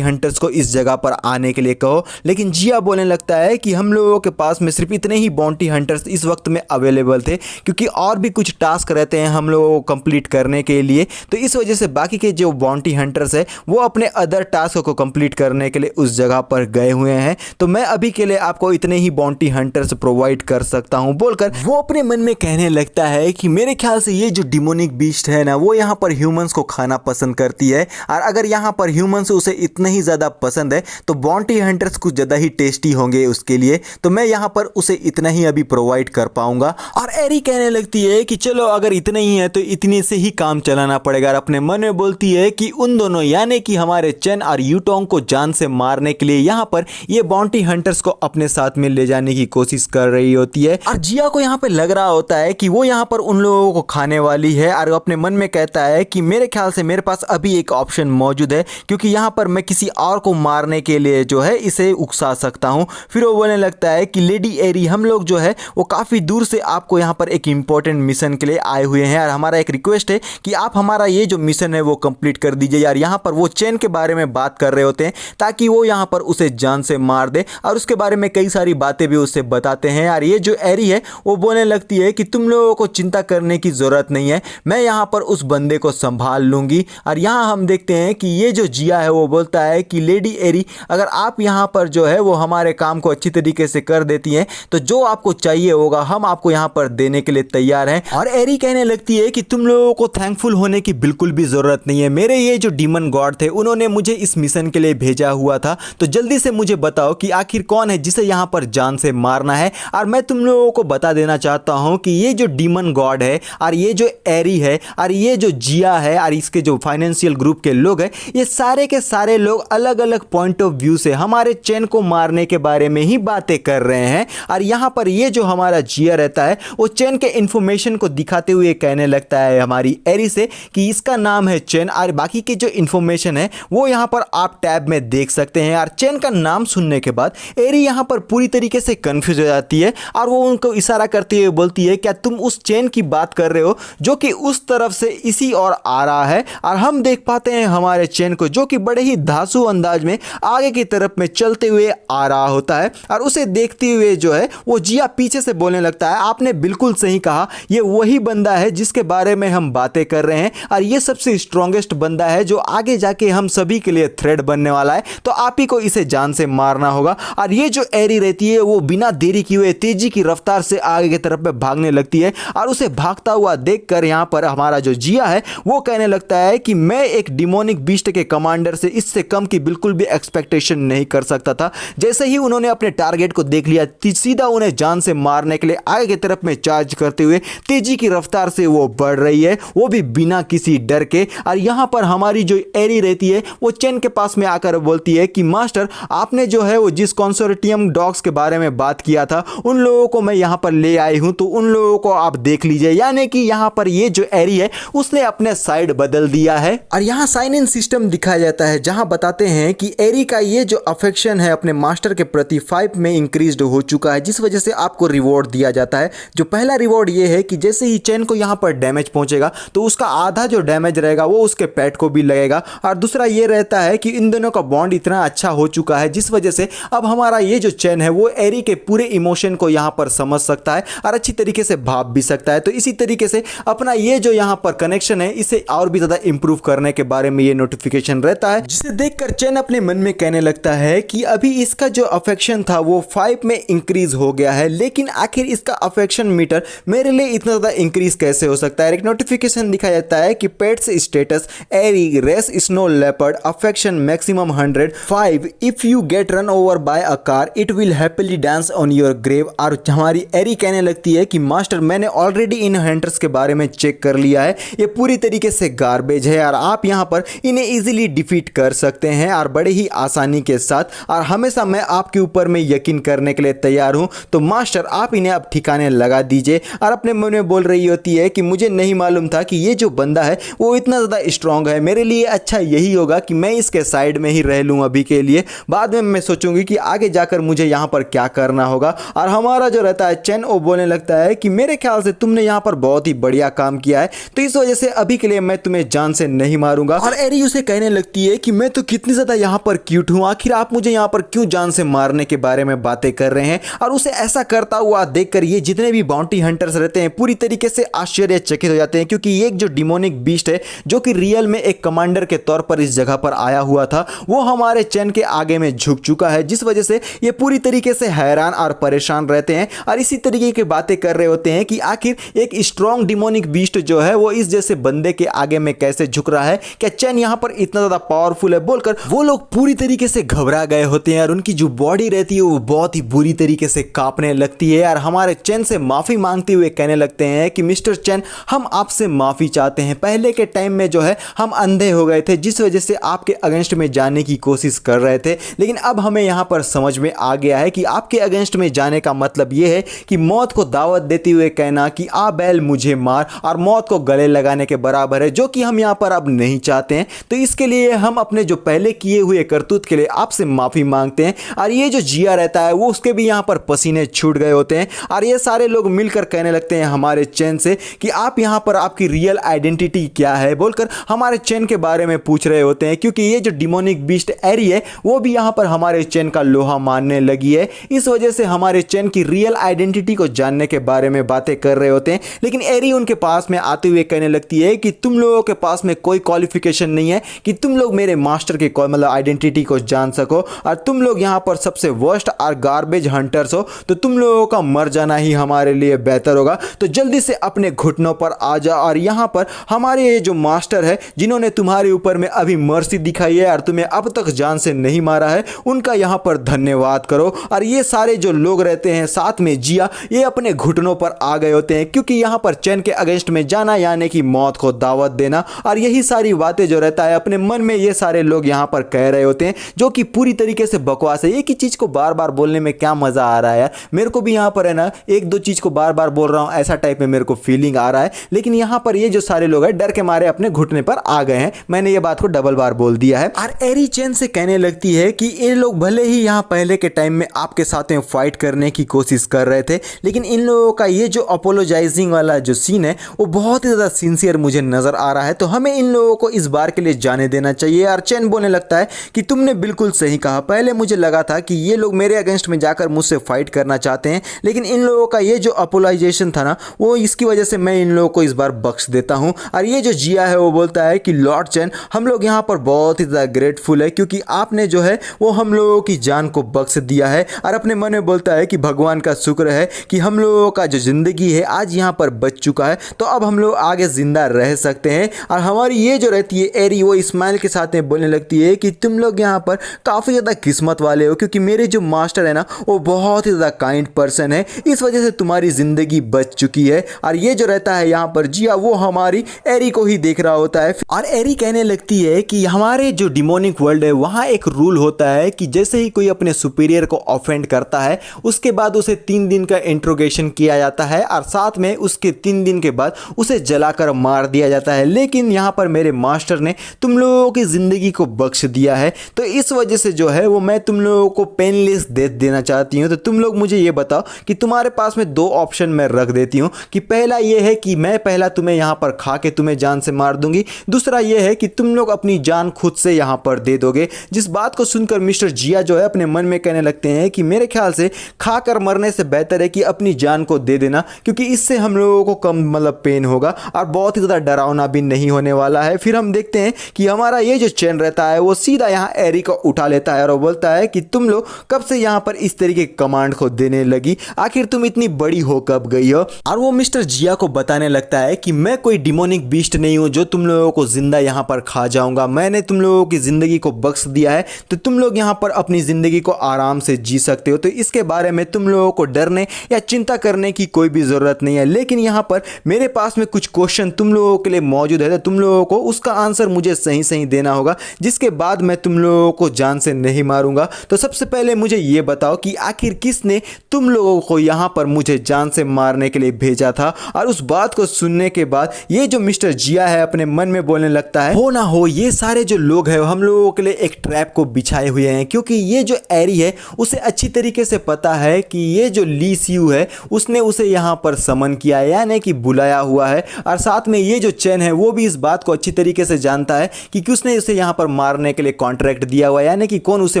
हंटर्स को इस जगह पर आने के लिए कहो। लेकिन जिया बोलने लगता है कि हम लोगों के पास में सिर्फ इतने ही बाउंटी हंटर्स इस वक्त में अवेलेबल थे क्योंकि और भी कुछ टास्क रहते हैं हम लोगों को कंप्लीट करने के लिए, तो इस वजह से बाकी के जो बाउंटी हंटर्स है वो अपने अदर टास्क को कंप्लीट करने के लिए उस जगह पर गए हुए हैं, तो मैं अभी के लिए आपको इतने ही बाउंटी हंटर्स प्रोवाइड कर सकता हूं बोलकर वो अपने मन में कहने लगता है कि मेरे ख्याल से ये जो डिमोनिक बीस्ट है ना वो यहाँ पर ह्यूमंस को खाना पसंद करती है और अगर यहाँ पर ह्यूमंस उसे इतना ही ज़्यादा पसंद है तो बाउंटी हंटर्स कुछ ज़्यादा ही टेस्टी होंगे उसके लिए, तो मैं यहाँ पर उसे इतना ही अभी प्रोवाइड कर पाऊंगा। और एरी कहने लगती है कि चलो अगर इतना ही है तो इतने से ही काम चलाना पड़ेगा और अपने मन में बोलती है कि उन दोनों यानी कि हमारे चेन और यूटोंग को जान से मारने के लिए यहाँ पर ये बाउंटी हंटर्स को अपने साथ में ले जाने की कोशिश कर रही होती है और जिया को यहाँ पे लग रहा होता है कि वो यहाँ पर उन लोगों को खाने वाली है और अपने मन में कहता है कि मेरे ख्याल से मेरे पास अभी एक ऑप्शन मौजूद है क्योंकि यहाँ पर मैं किसी और को मारने के लिए जो है इसे उकसा सकता हूँ। फिर वो बोलने लगता है कि लेडी एरी हम लोग जो है वो काफ़ी दूर से आपको यहाँ पर एक इम्पोर्टेंट मिशन के लिए आए हुए हैं और हमारा एक रिक्वेस्ट है कि आप हमारा ये जो मिशन है वो कंप्लीट कर दीजिए यार। यहाँ पर वो चेन के बारे में बात कर रहे होते हैं ताकि वो यहाँ पर उसे जान से मार दे और उसके बारे में कई सारी बातें भी उससे बताते हैं यार। ये जो एरी है वो बोलने लगती है कि तुम लोगों को चिंता करने की ज़रूरत नहीं है, मैं यहाँ पर उस बंदे को संभाल लूँगी। और यहाँ हम देखते हैं कि ये जो जिया है वो बोलता है कि लेडी एरी अगर आप यहाँ पर जो है वो हमारे काम को अच्छी तरीके से कर देती हैं तो जो आपको चाहिए होगा हम आपको यहाँ पर देने के लिए तैयार हैं। और एरी कहने लगती है कि तुम लोगों को थैंकफुल होने की बिल्कुल भी ज़रूरत नहीं है, मेरे ये जो डीमन गॉड थे उन्होंने मुझे इस मिशन के लिए भेजा हुआ था, तो जल्दी से मुझे बताओ कि आखिर कौन है जिसे यहाँ पर जान से मारना है। और मैं तुम लोगों को बता देना चाहता हूँ कि ये जो डीमन गॉड है और ये जो एरी है और ये जो जिया है और इसके जो फाइनेंशियल ग्रुप के लोग हैं ये सारे के सारे लोग अलग अलग पॉइंट ऑफ व्यू से हमारे चेन को मारने के बारे में ही बातें कर रहे हैं। और यहाँ पर ये जो हमारा जिया रहता है वो चेन के इंफॉर्मेशन को दिखाते हुए कहने लगता है हमारी एरी से कि इसका नाम है चेन और बाकी की जो इंफॉर्मेशन है वो यहाँ पर आप टैब में देख सकते हैं। और चेन का नाम सुनने के बाद एरी यहाँ पर पूरी तरीके से कंफ्यूज हो जाती है और वो उनको इशारा करते हुए बोलती है क्या तुम उस चेन की बात कर रहे हो जो कि उस तरफ से इसी और आ रहा है। और हम देख पाते हैं हमारे चेन को जो कि बड़े ही धांसू अंदाज में आगे की तरफ में चलते हुए आ रहा होता है और उसे देखते हुए जो है वो जिया पीछे से बोलने लगता है आपने बिल्कुल सही कहा, ये वही बंदा है जिसके बारे में हम बातें कर रहे हैं और ये सबसे स्ट्रॉन्गेस्ट बंदा है जो आगे जाके हम सभी के लिए थ्रेड बनने वाला है, तो आप ही को इसे जान से मारना होगा। और ये जो एरी रहती है वो बिना देरी किए हुए तेजी की रफ्तार से आगे की तरफ में भागने लगती है और उसे भागता हुआ देखकर यहाँ पर हमारा जो जिया है वो कहने लगता है कि मैं एक डिमोनिक बीस्ट के कमांडर से इससे कम की बिल्कुल भी एक्सपेक्टेशन नहीं कर सकता था। जैसे ही उन्होंने अपने टारगेट को देख लिया सीधा उन्हें जान से मारने के लिए आगे की तरफ में चार्ज करते हुए तेजी की रफ्तार से वो बढ़ रही है, वो भी बिना किसी डर के। और यहाँ पर हमारी जो एरी रहती है वो चेन के पास में आकर बोलती है कि मास्टर आपने जो है वो जिस कंसोर्टियम डॉग्स के बारे में बात किया था उन लोगों को मैं यहाँ पर ले आई हूँ, तो उन लोगों को आप देख लीजिए। यानी कि यहाँ पर ये जो एरी है उसने अपने साइड बदल दिया है। और यहाँ साइन इन सिस्टम दिखाया जाता है जहाँ बताते हैं कि एरी का ये जो अफेक्शन है अपने मास्टर के प्रति 5 में इंक्रीज्ड हो चुका है, जिस वजह से आपको रिवॉर्ड दिया जाता है। जो पहला रिवॉर्ड ये है कि जैसे ही चेन को यहाँ पर डैमेज पहुंचेगा तो उसका आधा जो डैमेज रहेगा वो उसके पेट को भी लगेगा। और दूसरा ये रहता है कि इन दोनों का बॉन्ड इतना अच्छा हो चुका है जिस वजह से अब हमारा ये जो चेन है वो एरी के पूरे इमोशन को यहाँ पर समझ सकता है और अच्छी तरीके से भाप भी सकता है। तो इसी तरीके से अपना ये जो यहाँ पर कनेक्शन है इसे और भी ज़्यादा इंप्रूव करने के बारे में ये नोटिफिकेशन रहता है, जिसे देखकर चेन अपने मन में कहने लगता है कि अभी इसका जो अफेक्शन था वो 5 में इंक्रीज हो गया है, लेकिन आखिर इसका अफेक्शन मीटर मेरे लिए इतना ज़्यादा इंक्रीज कैसे हो सकता है। एक नोटिफिकेशन दिखाया जाता है कि pets status Ari race snow leopard affection maximum 100 5 if you get run over by a car it will happily dance on your grave. और हमारी एरी कहने लगती है कि मास्टर मैंने ऑलरेडी इन हंटर्स के बारे में चेक कर लिया है, ये पूरी तरीके से गार्बेज है और आप यहाँ पर इन्हें इजीली डिफीट कर सकते हैं और बड़े ही आसानी के साथ। और हमेशा मैं आपके ऊपर में यकीन करने के लिए तैयार हूँ। तो मास्टर आप इन्हें अब ठिकाने लगा दीजिए। और अपने मन में बोल रही होती है कि मुझे नहीं मालूम था कि ये जो बंदा है वो इतना ज़्यादा स्ट्रांग है, मेरे लिए अच्छा यही होगा कि मैं इसके साइड में ही रह लूँ अभी के लिए, बाद में मैं सोचूंगी कि आगे जाकर मुझे यहाँ पर क्या करना होगा। और हमारा जो रहता है चेन वो बोलने लगता है कि मेरे ख्याल से तुमने यहाँ पर बहुत ही बढ़िया काम किया है, तो इस वजह से अभी के लिए मैं तुम्हें जान से नहीं मारूंगा। और एरी उसे कहने लगती है कि मैं तो कितनी ज्यादा यहाँ पर क्यूट हूँ, आखिर आप मुझे यहाँ पर क्यों जान से मारने के बारे में बातें कर रहे हैं। और उसे ऐसा करता हुआ देखकर ये जितने भी बाउंटी हंटर्स रहते हैं पूरी तरीके से आश्चर्यचकित हो जाते हैं, क्योंकि ये एक जो डिमोनिक बीस्ट है जो कि रियल में एक कमांडर के तौर पर इस जगह पर आया हुआ था, वो हमारे चैन के आगे में झुक चुका है, जिस वजह से ये पूरी तरीके से हैरान और परेशान रहते हैं और इसी तरीके की बातें कर रहे होते हैं कि आखिर एक स्ट्रॉन्ग डिमोनिक बीस्ट जो है वो इस जैसे बंदे के आगे में कैसे झुक रहा है, क्या चैन यहाँ पर इतना ज्यादा पावरफुल है, बोलकर वो लोग पूरी तरीके से घबरा गए होते हैं और उनकी जो बॉडी रहती है वो बहुत ही बुरी तरीके से कांपने लगती है। और हमारे चैन से माफी मांगते हुए कहने लगते हैं कि मिस्टर चैन हम आपसे माफी चाहते हैं, पहले के टाइम में जो है हम अंधे हो गए थे जिस वजह से आपके अगेंस्ट में जाने की कोशिश कर रहे थे, लेकिन अब हमें यहाँ पर समझ में आ गया है कि आपके अगेंस्ट में जाने का मतलब यह है कि मौत को दावत देते हुए कहना कि आ बैल मुझे मार और मौत को गले लगाने के बराबर है, जो कि हम यहाँ पर अब नहीं चाहते हैं। तो इसके लिए हम अपने जो पहले किए हुए करतूत के लिए आपसे माफी मांगते हैं। और ये जो जिया रहता है वो उसके भी यहाँ पर पसीने छूट गए होते हैं और ये सारे लोग मिलकर कहने लगते हैं हमारे चैन से कि आप यहाँ पर आपकी रियल आइडेंटिटी क्या है, बोलकर हमारे चैन के बारे में पूछ रहे होते हैं, क्योंकि ये जो डिमोनिक बीस्ट एरी है वो भी यहाँ पर हमारे चैन का लोहा मानने लगी है। इस वजह से हमारे चैन की रियल आइडेंटिटी को जानने के बारे में बातें कर रहे होते हैं, लेकिन एरी उनके पास में आते हुए कहने लगती है कि तुम लोगों के पास में कोई क्वालिफिकेशन नहीं है कि तुम लोग मेरे मास्टर के मतलब आइडेंटिटी को जान सको, और तुम लोग यहाँ पर सबसे वर्स्ट और गार्बेज हंटर्स हो, तो तुम लोगों का मर जाना ही हमारे लिए बेहतर होगा। तो जल्दी से अपने घुटनों पर आ जा और यहाँ पर हमारे ये जो मास्टर है जिन्होंने तुम्हारे ऊपर में अभी मर्सी दिखाई है और तुम्हें अब तक जान से नहीं मारा है, उनका यहाँ पर धन्यवाद करो। और ये सारे जो लोग रहते हैं साथ में जिया, ये अपने घुटनों पर आ गए होते हैं, क्योंकि यहाँ पर चैन के अगेंस्ट में जाना यानी कि मौत को दावत देना, और यही सारी बातें जो रहता है अपने मन में ये सारे लोग यहाँ पर कह रहे होते हैं, जो कि पूरी तरीके से बकवास है। एक ही चीज को बार बार बोलने में क्या मजा आ रहा है यार, मेरे को भी यहाँ पर है ना एक दो चीज को बार बार बोल रहा हूँ ऐसा टाइप में मेरे को फीलिंग आ रहा है, लेकिन यहाँ पर ये जो सारे लोग हैं डर के मारे अपने घुटने पर आ गए हैं। मैंने ये बात को डबल बार बोल दिया है। और एरी चैन से कहने लगती है कि ये लोग भले ही यहाँ पहले के टाइम में आपके साथ में फाइट करने की कोशिश कर रहे थे, लेकिन इन लोगों का ये जो अपोलोजाइजिंग वाला जो सीन है वो बहुत ही ज़्यादा सिंसियर मुझे नज़र आ रहा है, तो हमें इन लोगों को इस बार के लिए जाने देना चाहिए। और चैन बोलने लगता है कि तुमने बिल्कुल सही कहा, पहले मुझे लगा था कि ये लोग मेरे अगेंस्ट में जाकर मुझसे फाइट करना चाहते हैं, लेकिन इन लोगों का ये जो अपोलोजाइजेशन था ना वो इसकी वजह से मैं इन लोगों को इस बार बख्श देता हूँ। और ये जो जिया है वो बोलता है कि लॉर्ड चैन हम लोग यहाँ पर बहुत ही ज़्यादा ग्रेटफुल है, क्योंकि आपने जो है वो हम लोगों की जान को बख्श दिया है। और अपने मन में बोलता है कि भगवान का शुक्र है कि हम लोगों का जो ज़िंदगी है आज यहाँ पर बच चुका है, तो अब हम लोग आगे ज़िंदा रह सकते हैं। और हमारी ये जो रहती है एरी वो इस्माइल के साथ में बोलने लगती है कि तुम लोग यहाँ पर काफ़ी ज़्यादा किस्मत वाले हो, क्योंकि मेरे जो मास्टर है ना वो बहुत ही ज़्यादा काइंड पर्सन है, इस वजह से तुम्हारी ज़िंदगी बच चुकी है। और ये जो रहता है यहाँ पर जिया वो हमारी एरी को ही देख रहा होता है और एरी कहने लगती है कि हमारे जो डिमोनिक वर्ल्ड है वहाँ एक रूल होता है कि जैसे ही कोई अपने सुपीरियर को ऑफेंड करता है उसके बाद उसे 3 दिन का इंट्रोगेशन किया जाता है और साथ में उसके 3 दिन के बाद उसे जलाकर मार दिया जाता है। लेकिन यहाँ पर मेरे मास्टर ने तुम लोगों की ज़िंदगी को बख्श दिया है, तो इस वजह से जो है वो मैं तुम लोगों को पेनलेस डेथ देना चाहती हूँ। तो तुम लोग मुझे ये बताओ कि तुम्हारे पास में 2 ऑप्शन मैं रख देती हूँ कि पहला ये है कि मैं पहला तुम्हें यहाँ पर खा के तुम्हें जान से मार दूंगी, दूसरा ये है कि तुम लोग अपनी जान खुद से यहाँ पर दे दोगे। जिस बात को सुनकर मिस्टर जिया जो है अपने मन में कहने लगते हैं कि मेरे ख्याल से खाकर मरने से बेहतर है कि अपनी जान को दे देना, क्योंकि इससे हम लोगों को कम मतलब पेन होगा और बहुत ही ज़्यादा डरावना भी नहीं होने वाला है। फिर हम देखते हैं कि हमारा ये जो चैन रहता है वो सीधा यहाँ एरी को उठा लेता है और वो बोलता है कि तुम लोग कब से यहाँ पर इस तरीके के कमांड को देने लगी, आखिर तुम इतनी बड़ी हो कब गई हो। और वो मिस्टर जिया को बताने लगता है कि मैं कोई डिमोनिक बीस्ट नहीं हूँ जो तुम लोगों को जिंदा यहाँ पर खा जाऊंगा, मैंने तुम लोगों की ज़िंदगी को बख्श दिया है, तो तुम लोग यहाँ पर अपनी ज़िंदगी को आराम से जी सकते हो, तो इसके बारे में तुम लोगों को डरने या चिंता करने की कोई भी ज़रूरत नहीं है। लेकिन यहाँ पर मेरे पास में कुछ क्वेश्चन तुम लोगों के लिए मौजूद है, तो तुम लोगों को उसका आंसर मुझे सही सही देना होगा, जिसके बाद मैं तुम लोगों को जान से नहीं नहीं मारूंगा। तो सबसे पहले मुझे ये बताओ कि आखिर किसने तुम लोगों को यहाँ पर मुझे जान से मारने के लिए भेजा था। और उस बात को सुनने के बाद ये जो मिस्टर जिया है अपने मन में बोलने लगता है, हो ना हो ये सारे जो लोग हैं हम लोगों के लिए एक ट्रैप को बिछाए हुए हैं, क्योंकि ये जो एरी है उसे अच्छी तरीके से पता है कि ये जो ली सियू है उसने उसे यहाँ पर समन किया है, यानी कि बुलाया हुआ है। और साथ में ये जो चेन है वो भी इस बात को अच्छी तरीके से जानता है कि उसने उसे यहाँ पर मारने के लिए कॉन्ट्रैक्ट दिया हुआ है, यानी कि कौन उसे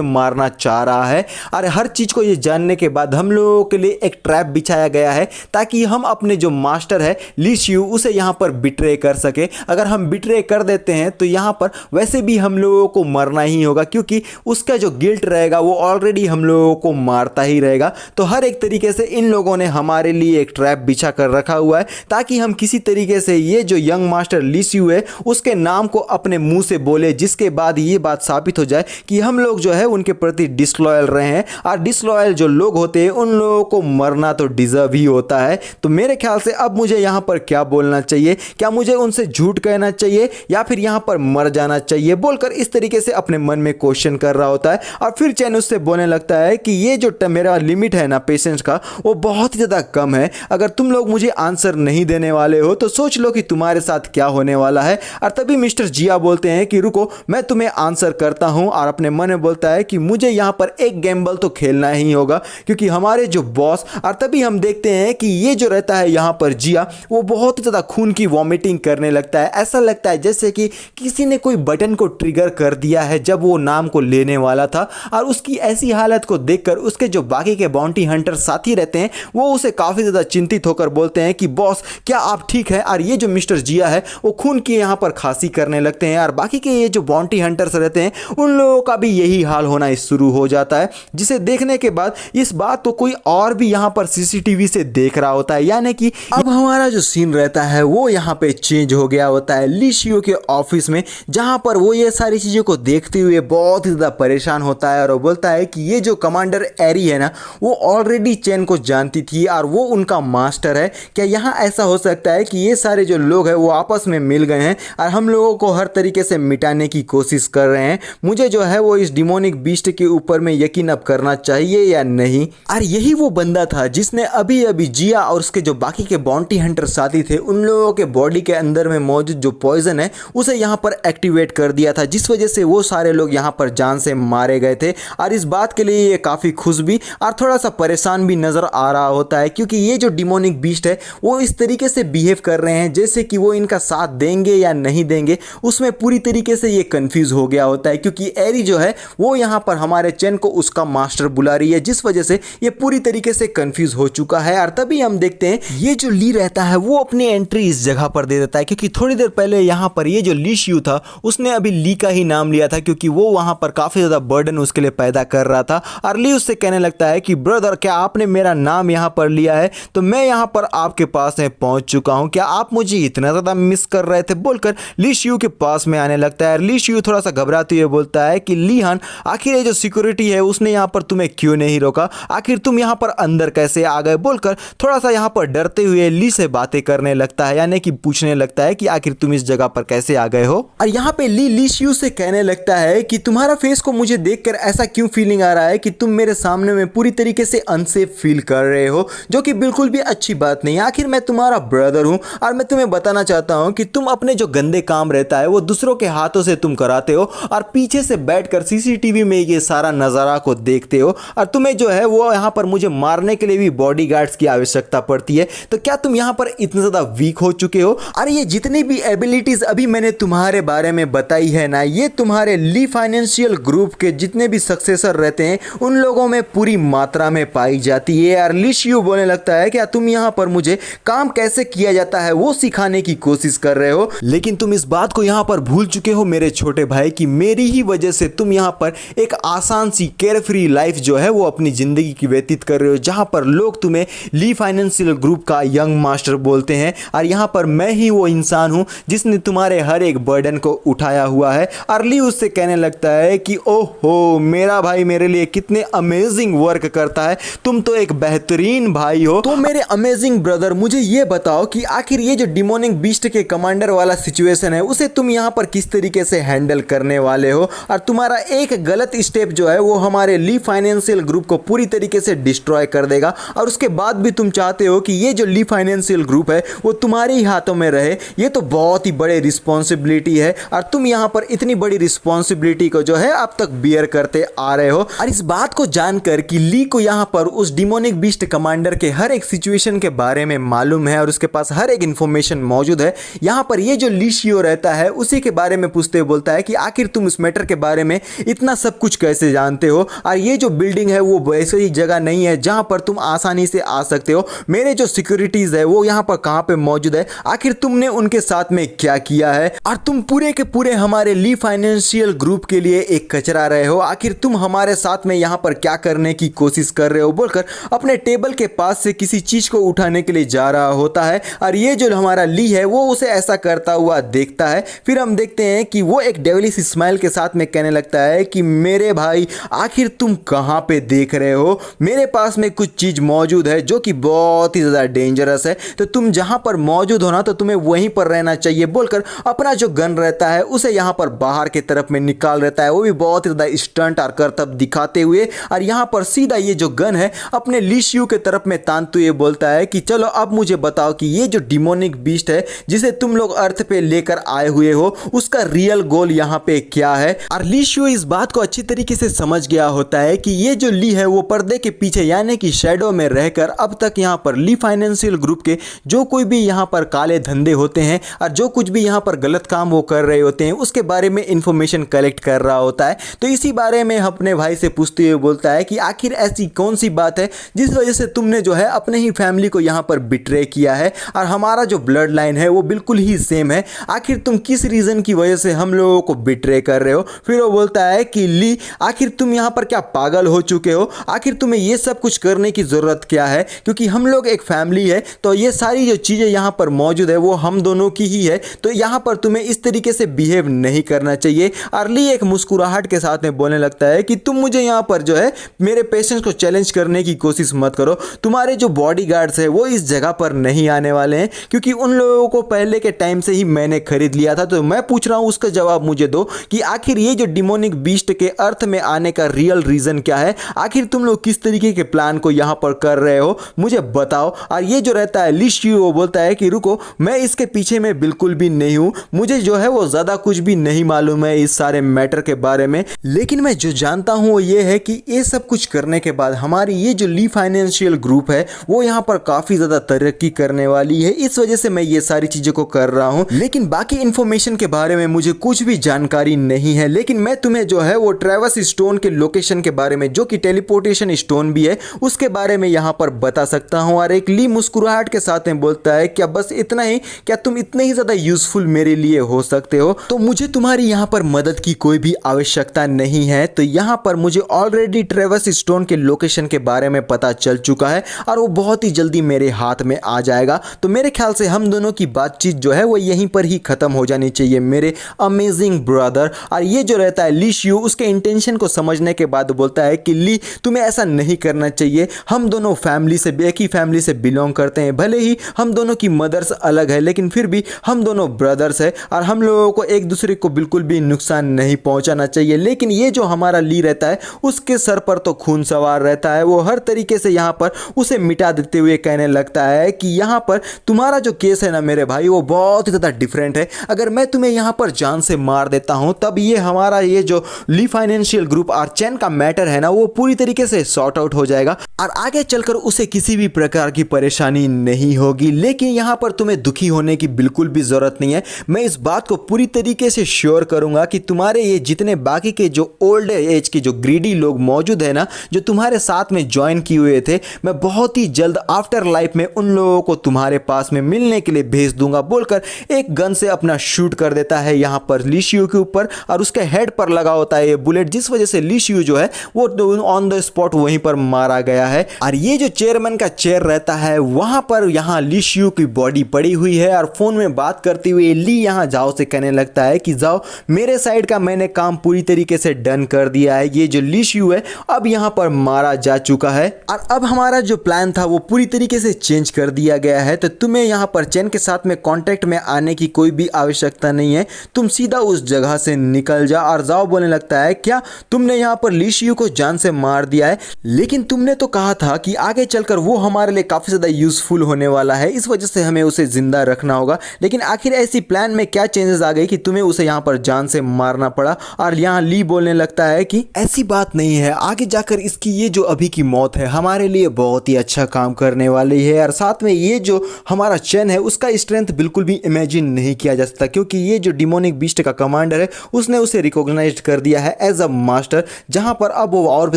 मारना चाह रहा है। और हर चीज को ये जानने के बाद हम लोगों के लिए एक ट्रैप बिछाया गया है ताकि हम अपने जो मास्टर है ली सियू उसे यहाँ पर बिट्रे कर सके। अगर हम बिट्रे कर देते हैं तो यहाँ पर वैसे भी हम लोगों को मरना ही होगा, क्योंकि उसका जो गिल्ट रहेगा वो ऑलरेडी हम लोगों को मारता ही रहेगा। तो हर एक तरीके से इन लोगों ने हमारे लिए एक ट्रैप बिछा कर रखा हुआ है ताकि हम किसी तरीके से ये जो यंग मास्टर ली सियू है उसके नाम को अपने मुंह से बोले, जिसके बाद ये बात साबित हो जाए कि हम लोग जो है उनके प्रति डिसलॉयल रहे हैं। और डिसलॉयल जो लोग होते हैं उन लोगों को मरना तो डिजर्व ही होता है। तो मेरे ख्याल से अब मुझे यहाँ पर क्या बोलना चाहिए, क्या मुझे उनसे झूठ कहना चाहिए या फिर यहाँ पर मर जाना चाहिए, बोलकर इस तरीके से अपने मन में क्वेश्चन कर रहा होता है। और फिर चैन उससे बोलने लगता है कि ये जो मेरा लिमिट है ना पेशेंस का वो बहुत ज़्यादा कम है। अगर तुम लोग मुझे आंसर नहीं देने वाले हो तो सोच लो कि तुम्हारे साथ क्या होने वाला है। और तभी मिस्टर जिया बोलते हैं कि रुको मैं तुम्हें आंसर करता हूं। और अपने मन में बोलता है कि मुझे यहां पर एक गैम्बल तो खेलना ही होगा, क्योंकि हमारे जो बॉस। और तभी हम देखते हैं कि ये जो रहता है यहां पर जिया वो बहुत ज़्यादा खून की वॉमिटिंग करने लगता है। ऐसा लगता है जैसे कि किसी ने कोई बटन को ट्रिगर कर दिया है जब वो नाम को लेने वाला था। और उसकी ऐसी हालत को देखकर उसके जो बाकी के बाउंटी हंटर साथी रहते हैं वो उसे काफ़ी ज़्यादा चिंतित होकर बोलते हैं कि बॉस क्या आप ठीक है। और ये जो मिस्टर जिया है वो खून की यहाँ पर खांसी करने लगते हैं। और बाकी के ये जो बाउंटी हंटर्स रहते हैं उन लोगों का भी यही हाल होना शुरू हो जाता है, जिसे देखने के बाद इस बात तो कोई और भी यहाँ पर सीसीटीवी से देख रहा होता है। यानी कि अब हमारा जो सीन रहता है वो यहाँ पे चेंज हो गया होता है ली सियू के ऑफिस में, जहाँ पर वो ये सारी चीज़ों को देखते हुए बहुत ही ज़्यादा परेशान होता है। और वो बोलता है कि ये जो कमांडर एरी है ना वो ऑलरेडी चेन को जानती थी और वो उनका मास्टर है। क्या यहाँ ऐसा हो सकता है कि ये सारे जो लोग हैं वो आपस में मिल गए हैं और हम लोगों को हर तरीके से मिटाने की कोशिश कर रहे हैं? मुझे जो है वो इस डिमोनिक बीस्ट के ऊपर में यकीन अब करना चाहिए या नहीं? और यही वो बंदा था जिसने अभी अभी जिया और उसके जो बाकी के बाउंटी हंटर साथी थे उन लोगों के बॉडी के अंदर में मौजूद जो पॉइजन है उसे यहाँ पर एक्टिवेट कर दिया था, जिस वजह से वो सारे लोग यहाँ पर जान से मारे गए थे। और इस बात के लिए ये काफ़ी खुश भी और थोड़ा सा परेशान भी नज़र आ रहा होता है, क्योंकि ये जो डिमोनिक बीस्ट है वो इस तरीके से बिहेव कर रहे हैं जैसे कि वो इनका साथ देंगे या नहीं देंगे, उसमें पूरी तरीके से ये कंफ्यूज हो गया होता है। क्योंकि एरी जो है वो यहाँ पर हमारे चेन को उसका मास्टर बुला रही है, जिस वजह से ये पूरी तरीके से कंफ्यूज हो चुका है। और तभी हम देखते हैं ये जो ली रहता है वो अपनी एंट्री इस जगह पर दे देता है, क्योंकि थोड़ी देर पहले यहाँ पर ये जो ली सियू था उसने अभी ली का ही नाम लिया था, क्योंकि वो वहाँ पर काफ़ी ज़्यादा बर्डन उसके लिए पैदा कर रहा था। और ली उससे कहने लगता है कि ब्रदर क्या आपने मेरा नाम यहाँ पर लिया है, तो मैं यहाँ पर आपके पास में पहुँच चुका हूँ, क्या आप मुझे इतना ज़्यादा मिस कर रहे थे, बोलकर ली सियू के पास में आने लगता है। ली सियू थोड़ा सा घबराते हुए बोलता है कि ली हान आखिर ये जो सिक्योरिटी है उसने यहाँ पर तुम्हें क्यों नहीं रोका, आखिर तुम यहाँ पर अंदर कैसे आ गए, बोलकर थोड़ा सा यहाँ पर डरते हुए ली से बातें करने लगता है, यानी कि पूछने लगता है कि आखिर तुम इस जगह पर कैसे आ गए हो। और यहाँ पे ली सियू से कहने लगता है कि तुम्हारा फेस को मुझे देखकर ऐसा क्यों फीलिंग आ रहा है कि तुम मेरे सामने में पूरी तरीके से अनसेफ फील कर रहे हो, जो कि बिल्कुल भी अच्छी बात नहीं। आखिर मैं तुम्हारा ब्रदर हूँ और मैं तुम्हें बताना चाहता हूँ कि तुम अपने जो गंदे काम रहता है वो दूसरों के हाथों से तुम कराते हो और पीछे से बैठकर सीसीटीवी में ये सारा नज़ारा को देखते हो, और तुम्हें जो है वो यहाँ पर मुझे मारने के लिए भी बॉडीगार्ड्स की आवश्यकता पड़ती है। तो क्या तुम यहाँ पर इतने ज़्यादा वीक हो चुके हो? और ये जितनी भी एबिलिटीज़ अभी मैंने तुम्हारे बारे में बताई है ना, ये तुम्हारे ली फाइनेंशियल ग्रुप के जितने भी सक्सेसर रहते हैं उन लोगों में पूरी मात्रा में पाई जाती है। और ली सियू बोलने लगता है क्या तुम यहाँ पर मुझे काम कैसे किया जाता है वो सिखाने की कोशिश कर रहे हो, लेकिन तुम इस बात को यहाँ पर भूल चुके हो मेरे छोटे भाई कि मेरी ही वजह से तुम यहाँ पर एक आसान सी केयर फ्री लाइफ जो है वो अपनी ज़िंदगी की व्यतीत कर रहे हो, जहाँ पर लोग तुम्हें ली फाइनेंशियल ग्रुप का यंग मास्टर बोलते हैं। और यहाँ पर मैं ही वो इंसान हूँ जिसने तुम्हारे हर एक बर्डन को उठाया हुआ है। और ली उससे कहने लगता है कि ओहो मेरा भाई मेरे लिए कितने अमेजिंग वर्क करता है, तुम तो एक बेहतरीन भाई हो। तो मेरे अमेजिंग ब्रदर मुझे ये बताओ कि आखिर ये जो डिमोनिक बीस्ट के कमांडर वाला सिचुएशन है उसे तुम यहाँ पर किस तरीके से हैंडल करने वाले हो, और तुम्हारा एक गलत स्टेप जो है वो हमारे ली फाइनेंशियल ग्रुप को पूरी तरीके से डिस्ट्रॉय कर देगा। और उसके बाद भी तुम चाहते हो कि ये जो ली फाइनेंशियल ग्रुप है वो तुम्हारे ही हाथों में रहे। ये तो बहुत ही बड़े रिस्पॉन्सिबिलिटी है और तुम यहाँ पर इतनी बड़ी रिस्पॉन्सिबिलिटी को जो है अब तक बियर करते आ रहे हो। और इस बात को जानकर कि ली को यहाँ पर उस डिमोनिक बीस्ट कमांडर के हर एक सिचुएशन के बारे में मालूम है और उसके पास हर एक इंफॉर्मेशन मौजूद है, यहाँ पर ये जो ली शियो रहता है उसी के बारे में पूछते हुए बोलता है कि आखिर तुम इस मैटर के बारे में इतना सब कुछ कैसे जानते हो, और ये जो बिल्डिंग है वो वैसे ही जगह नहीं है जहां पर तुम आसानी से आ सकते हो। मेरे जो सिक्योरिटीज है वो यहाँ पर कहां पे मौजूद है, आखिर तुमने उनके साथ में क्या किया है, और तुम पूरे के पूरे हमारे ली फाइनेंशियल ग्रुप के लिए एक कचरा रहे हो। आखिर तुम हमारे साथ में यहाँ पर क्या करने की कोशिश कर रहे हो, बोलकर अपने टेबल के पास से किसी चीज को उठाने के लिए जा रहा होता है। और ये जो हमारा ली है वो उसे ऐसा करता हुआ देखता है। फिर हम देखते हैं कि वो एक डेविलिश स्माइल के साथ में कहने लगता है कि मेरे भाई आखिर तुम कहां पे देख रहे हो, मेरे पास में कुछ चीज मौजूद है जो कि बहुत ही ज्यादा डेंजरस है, तो तुम जहां पर मौजूद हो ना तो तुम्हें वहीं पर रहना चाहिए, बोलकर अपना जो गन रहता है उसे यहां पर बाहर की तरफ में निकाल रहता है। वो भी बहुत ही ज्यादा स्टंट और करतब दिखाते हुए, और यहां पर सीधा ये जो गन है अपने ली शियो के तरफ में तानते हुए बोलता है कि चलो अब मुझे बताओ कि ये जो डिमोनिक बीस्ट है जिसे तुम लोग अर्थ पे लेकर आए हुए हो उसका रियल गोल यहाँ पे क्या है। और ली शियो इस बात को अच्छी तरीके से समझ गया होता है कि ये जो ली है वो पर्दे के पीछे यानी कि शैडो में रहकर अब तक यहाँ पर ली फाइनेंशियल ग्रुप के जो कोई भी यहाँ पर काले धंधे होते हैं और जो कुछ भी यहाँ पर गलत काम वो कर रहे होते हैं उसके बारे में इंफॉर्मेशन कलेक्ट कर रहा होता है। तो इसी बारे में अपने भाई से पूछते हुए बोलता है कि आखिर ऐसी कौन सी बात है जिस वजह से तुमने जो है अपने ही फैमिली को यहाँ पर बिट्रे किया है, और हमारा जो ब्लड लाइन है वो बिल्कुल ही सेम है, आखिर तुम किस रीजन की वजह से हम लोगों को बिट्रे कर रहे हो। फिर वो बोलता है कि ली आखिर तुम यहाँ पर क्या पागल हो चुके हो, आखिर तुम्हें ये सब कुछ करने की जरूरत क्या है, क्योंकि हम लोग एक फैमिली है तो ये सारी जो चीजें यहाँ पर मौजूद है वो हम दोनों की ही है, तो यहाँ पर तुम्हें इस तरीके से बिहेव नहीं करना चाहिए। और ली एक मुस्कुराहट के साथ में बोलने लगता है कि तुम मुझे यहाँ पर जो है मेरे पेशेंस को चैलेंज करने की कोशिश मत करो, तुम्हारे जो बॉडीगार्ड्स है वो इस जगह पर नहीं आने वाले हैं, क्योंकि उन लोगों को पहले के टाइम से ही मैंने खरीद लिया था। तो मैं पूछ रहा हूं उसका जवाब मुझे दो कि आखिर ये जो डिमोनिक बीस्ट के अर्थ में आने का रियल रीजन क्या है, आखिर तुम लोग किस तरीके के प्लान को यहां पर कर रहे हो मुझे बताओ। और ये जो रहता है ली शियो वो बोलता है कि रुको, मैं इसके पीछे में बिल्कुल भी नहीं हूं, मुझे जो है वो ज्यादा कुछ भी नहीं मालूम है इस सारे मैटर के बारे में, लेकिन मैं जो जानता हूं वो ये है कि ये सब कुछ करने के बाद हमारी ये जो ली फाइनेंशियल ग्रुप है वो यहाँ पर काफी ज्यादा तरक्की करने वाली है, इस वजह से मैं ये सारी चीजों को कर रहा हूँ। लेकिन बाकी इंफॉर्मेशन के बारे में मुझे कुछ भी जानकारी नहीं है, लेकिन मैं तुम्हें जो है वो ट्रेवस स्टोन के लोकेशन के बारे में जो कि टेलीपोर्टेशन स्टोन भी है उसके बारे में यहाँ पर बता सकता हूँ। और एक ली मुस्कुराहट के साथ में बोलता है क्या बस इतना ही, क्या तुम इतने ही ज्यादा यूजफुल मेरे लिए हो सकते हो, तो मुझे तुम्हारी यहाँ पर मदद की कोई भी आवश्यकता नहीं है। तो यहाँ पर मुझे ऑलरेडी ट्रेवस स्टोन के लोकेशन के बारे में पता चल चुका है और वो बहुत ही जल्दी मेरे हाथ में आ जाएगा, तो मेरे ख्याल से हम दोनों की बातचीत जो है वो यहीं पर ही खत्म हो जानी चाहिए मेरे अमेजिंग ब्रदर। और ये जो रहता है ली शियो उसके इंटेंशन को समझने के बाद बोलता है कि ली तुम्हें ऐसा नहीं करना चाहिए, हम दोनों फैमिली से एक ही फैमिली से बिलोंग करते हैं, भले ही हम दोनों की मदर्स अलग है लेकिन फिर भी हम दोनों ब्रदर्स है और हम लोगों को एक दूसरे को बिल्कुल भी नुकसान नहीं पहुंचाना चाहिए। लेकिन ये जो हमारा ली रहता है उसके सर पर तो खून सवार रहता है, वो हर तरीके से यहाँ पर उसे मिटा देते हुए कहने लगता है कि यहाँ पर तुम्हारा जो केस है ना मेरे भाई वो बहुत ही ज़्यादा डिफरेंट है, अगर मैं तुम्हें यहाँ पर जान से मार देता हूँ तब ये हमारा ये जो ली फाइनेंशियल ग्रुप और चैन का मैटर है ना वो पूरी तरीके से सॉर्ट आउट हो जाएगा और आगे चलकर उसे किसी भी प्रकार की परेशानी नहीं होगी। लेकिन यहाँ पर तुम्हें दुखी होने की बिल्कुल भी ज़रूरत नहीं है, मैं इस बात को पूरी तरीके से श्योर करूँगा कि तुम्हारे ये जितने बाकी के जो ओल्ड एज के जो ग्रीडी लोग मौजूद है ना जो तुम्हारे साथ में ज्वाइन किए हुए थे, मैं बहुत ही जल्द आफ्टर लाइफ में उन लोगों को तुम्हारे पास में मिलने के लिए भेज दूंगा, बोलकर एक गन से अपना शूट कर देता है यहाँ पर ली शियो के ऊपर और उसके हेड पर लगा होता है ये बुलेट, जिस वजह से ली शियो जो है वो ऑन द स्पॉट वहीं पर मारा गया है। और ये जो चेयरमैन का चेयर रहता है वहां पर यहाँ ली शियो की बॉडी पड़ी हुई है और फोन में बात करते हुए ली यहाँ जाओ से कहने लगता है कि जाओ मेरे साइड का मैंने काम पूरी तरीके से डन कर दिया है, ये जो ली शियो है अब यहाँ पर मारा जा चुका है और अब हमारा जो प्लान था वो पूरी तरीके से चेंज कर दिया गया है, तो तुम्हें यहाँ पर चैन के साथ में कांटेक्ट में आने की कोई भी आवश्यकता नहीं है, तुम सीधा उस जगह से निकल जा और जाओ बोलने लगता लगता है क्या तुमने यहाँ पर ली शियू को जान से मार दिया है, लेकिन तुमने तो कहा था कि आगे चलकर वो हमारे लिए काफी ज्यादा यूजफुल होने वाला है, इस वजह से हमें उसे जिंदा रखना होगा। लेकिन आखिर ऐसी प्लान में क्या चेंजेस आ गई कि तुम्हें उसे यहाँ पर जान से मारना पड़ा। और यहाँ ली बोलने लगता है कि ऐसी बात नहीं है, आगे जाकर इसकी ये जो अभी की मौत है हमारे लिए बहुत ही अच्छा काम करने वाली है। और साथ में ये जो हमारा चेन है उसका स्ट्रेंथ बिल्कुल भी इमेजिन नहीं किया जा सकता, क्योंकि ये जो डिमोनिक बीस्ट का कमांडर है उसने उसे रिकॉग्नाइज कर दिया है एज अ मास्टर, जहां पर अब वो और भी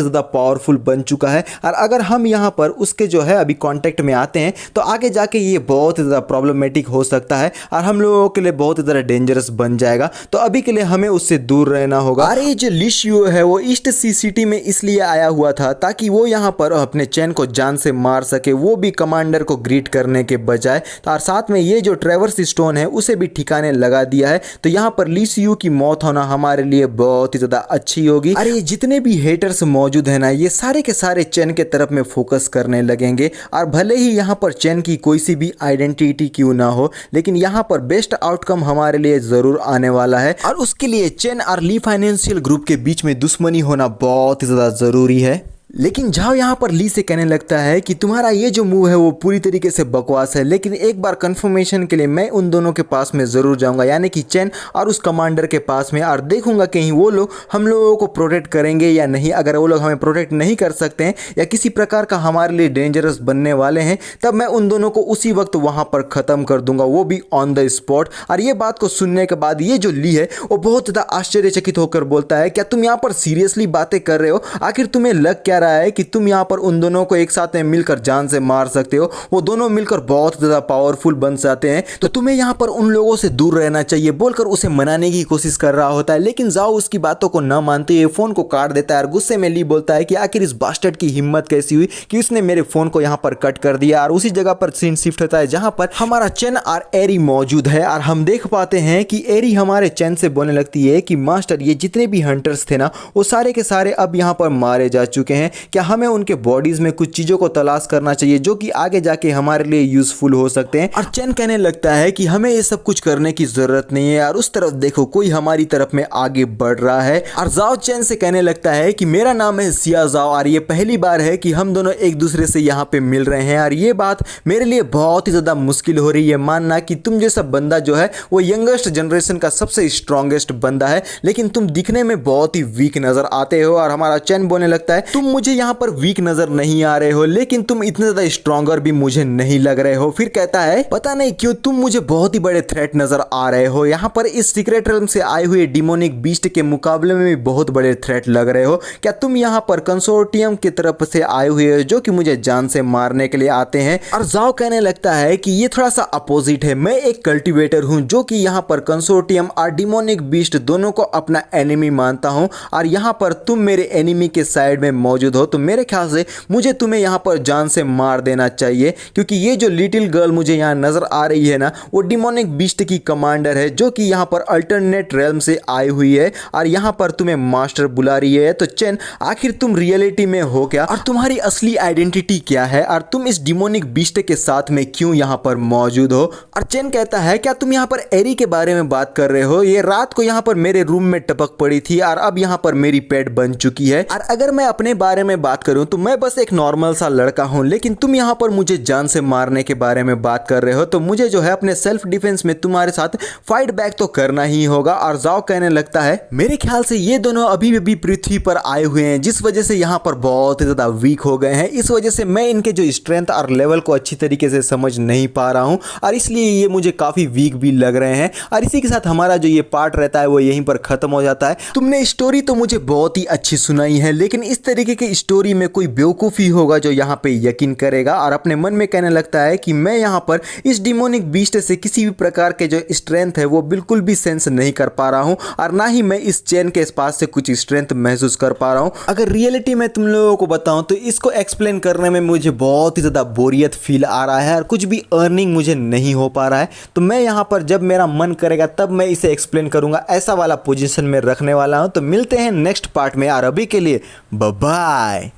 ज़्यादा पावरफुल बन चुका है। और अगर हम यहाँ पर उसके जो है अभी कांटेक्ट में आते हैं तो आगे जाके ये बहुत ही ज़्यादा प्रॉब्लमेटिक हो सकता है और हम लोगों के लिए बहुत ही ज़्यादा डेंजरस बन जाएगा। तो अभी के लिए हमें उससे दूर रहना होगा। और ये जो ली शियू है वो ईस्ट सी सिटी में इसलिए आया हुआ था ताकि वो यहाँ पर अपने चैन को जान से मार सके, वो भी कमांडर को ग्रीट करने के बजाय। और साथ में ये जो ट्रेवर्स स्टोन है उसे भी ठिकाने लगा दिया है। तो यहाँ पर ली शियू की मौत होना हमारे लिए बहुत ही ज़्यादा अच्छी होगी। अरे ये जितने भी हेटर्स मौजूद है ना, ये सारे के सारे चैन के तरफ में फोकस करने लगेंगे। और भले ही यहाँ पर चैन की कोई सी भी आइडेंटिटी क्यों ना हो, लेकिन यहाँ पर बेस्ट आउटकम हमारे लिए ज़रूर आने वाला है। और उसके लिए चैन और ली फाइनेंशियल ग्रुप के बीच में दुश्मनी होना बहुत ही ज़्यादा ज़रूरी है। लेकिन झाओ यहाँ पर ली से कहने लगता है कि तुम्हारा ये जो मूव है वो पूरी तरीके से बकवास है, लेकिन एक बार कंफर्मेशन के लिए मैं उन दोनों के पास में ज़रूर जाऊंगा, यानी कि चैन और उस कमांडर के पास में, और देखूंगा कहीं वो लोग हम लोगों को प्रोटेक्ट करेंगे या नहीं। अगर वो लोग हमें प्रोटेक्ट नहीं कर सकते हैं या किसी प्रकार का हमारे लिए डेंजरस बनने वाले हैं, तब मैं उन दोनों को उसी वक्त वहाँ पर ख़त्म कर दूंगा, वो भी ऑन द स्पॉट। और ये बात को सुनने के बाद ये जो ली है वो बहुत ज़्यादा आश्चर्यचकित होकर बोलता है, क्या तुम यहाँ पर सीरियसली बातें कर रहे हो? आखिर तुम्हें लग क्या रहा है कि तुम यहाँ पर उन दोनों को एक साथ में मिलकर जान से मार सकते हो? वो दोनों मिलकर बहुत ज़्यादा पावरफुल बन जाते हैं, तो तुम्हें यहाँ पर उन लोगों से दूर रहना चाहिए बोलकर उसे मनाने की कोशिश कर रहा होता है। लेकिन जाओ उसकी बातों को न मानते हुए फ़ोन को काट देता है और गुस्से में ली बोलता है कि आखिर इस बास्टर्ड की हिम्मत कैसी हुई कि उसने मेरे फ़ोन को यहाँ पर कट कर दिया। और उसी जगह पर सीन शिफ्ट होता है जहाँ पर हमारा चेन और एरी मौजूद है। और हम देख पाते हैं कि एरी हमारे चेन से बोलने लगती है कि मास्टर, ये जितने भी हंटर्स थे ना वो सारे के सारे अब यहाँ पर मारे जा चुके हैं, क्या हमें उनके बॉडीज में कुछ चीज़ों को तलाश करना चाहिए जो कि आगे जाके हमारे लिए यूजफुल हो सकते हैं। और चेन कहने लगता है कि हमें ये सब कुछ करने की ज़रूरत नहीं है, और उस तरफ देखो कोई हमारी तरफ में आगे बढ़ रहा है। और जाओ चेन से कहने लगता है कि मेरा नाम है सिया जाओ और ये पहली बार है कि हम दोनों एक दूसरे से यहाँ पे मिल रहे हैं, और ये बात मेरे लिए बहुत ही ज़्यादा मुश्किल हो रही है मानना कि तुम जैसा बंदा जो है वो यंगेस्ट जनरेशन का सबसे स्ट्रॉन्गेस्ट बंदा है, लेकिन तुम दिखने में बहुत ही वीक नज़र आते हो। और हमारा चेन बोलने लगता है तुम मुझे यहाँ पर वीक नज़र नहीं आ रहे हो, लेकिन तुम इतने ज़्यादा स्ट्रॉन्गर भी मुझे नहीं लग रहे हो। फिर कहता है पता नहीं क्यों तुम मुझे बहुत ही बड़े थ्रेट नज़र आ रहे हो, यहाँ पर इस सीक्रेट रेल्म से आए हुए डिमोनिक बीस्ट के मुकाबले में भी बहुत बड़े थ्रेट लग रहे हो। क्या तुम यहाँ पर कंसोर्टियम की तरफ से आए हुए हो जो कि मुझे जान से मारने के लिए आते हैं? और जाओ कहने लगता है कि ये थोड़ा सा अपोजिट है, मैं एक कल्टिवेटर हूँ जो कि यहाँ पर कंसोर्टियम और डिमोनिक बीस्ट दोनों को अपना एनिमी मानता हूँ, और यहाँ पर तुम मेरे एनिमी के साइड में मौजूद हो, तो मेरे ख्याल से मुझे तुम्हें यहाँ पर जान से मार देना चाहिए, क्योंकि ये जो लिटिल गर्ल मुझे यहाँ नजर आ रही है ना वो डिमोनिक बीस्ट की कमांडर है जो कि यहाँ पर अल्टरनेट रेल्म से आई हुई है और यहाँ पर तुम्हें मास्टर बुला रही है। तो चेन, आखिर तुम रियलिटी में हो क्या और तुम्हारी असली आइडेंटिटी क्या है और तुम इस डिमोनिक बीस्ट के साथ में क्यों यहाँ पर मौजूद हो? और चेन कहता है क्या तुम यहाँ पर एरी के बारे में बात कर रहे हो? ये रात को यहाँ पर मेरे रूम में टपक पड़ी थी और अब यहाँ पर मेरी पेट बन चुकी है। और अगर मैं अपने बारे में बात करूं तो मैं बस एक नॉर्मल सा लड़का हूं, लेकिन तुम यहाँ पर मुझे जान से मारने के बारे में बात कर रहे हो, तो मुझे जो है अपने सेल्फ डिफेंस में तुम्हारे साथ फाइट बैक तो करना ही होगा। और जाओ कहने लगता है मेरे ख्याल से ये दोनों अभी भी पृथ्वी पर आए हुए हैं, जिस वजह से यहाँ पर बहुत ज्यादा वीक हो गए हैं, इस वजह से मैं इनके जो स्ट्रेंथ और लेवल को अच्छी तरीके से समझ नहीं पा रहा हूँ और इसलिए ये मुझे काफी वीक भी लग रहे हैं। और इसी के साथ हमारा जो ये पार्ट रहता है वो यहीं पर खत्म हो जाता है। तुमने स्टोरी तो मुझे बहुत ही अच्छी सुनाई है, लेकिन इस तरीके की स्टोरी में कोई बेवकूफ़ी होगा जो यहाँ पे यकीन करेगा और अपने मन में कहने लगता है कि मैं यहाँ पर इस डिमोनिक बीस्ट से किसी भी प्रकार के जो स्ट्रेंथ है वो बिल्कुल भी सेंस नहीं कर पा रहा हूँ और ना ही मैं इस चेन के पास से कुछ स्ट्रेंथ महसूस कर पा रहा हूँ। अगर रियलिटी में तुम लोगों को बताऊँ तो इसको एक्सप्लेन करने में मुझे बहुत ही ज़्यादा बोरियत फील आ रहा है और कुछ भी अर्निंग मुझे नहीं हो पा रहा है। तो मैं यहाँ पर जब मेरा मन करेगा तब मैं इसे एक्सप्लेन करूँगा, ऐसा वाला पोजीशन में रखने वाला हूँ। तो मिलते हैं नेक्स्ट पार्ट में, और अभी के लिए बाय बाय।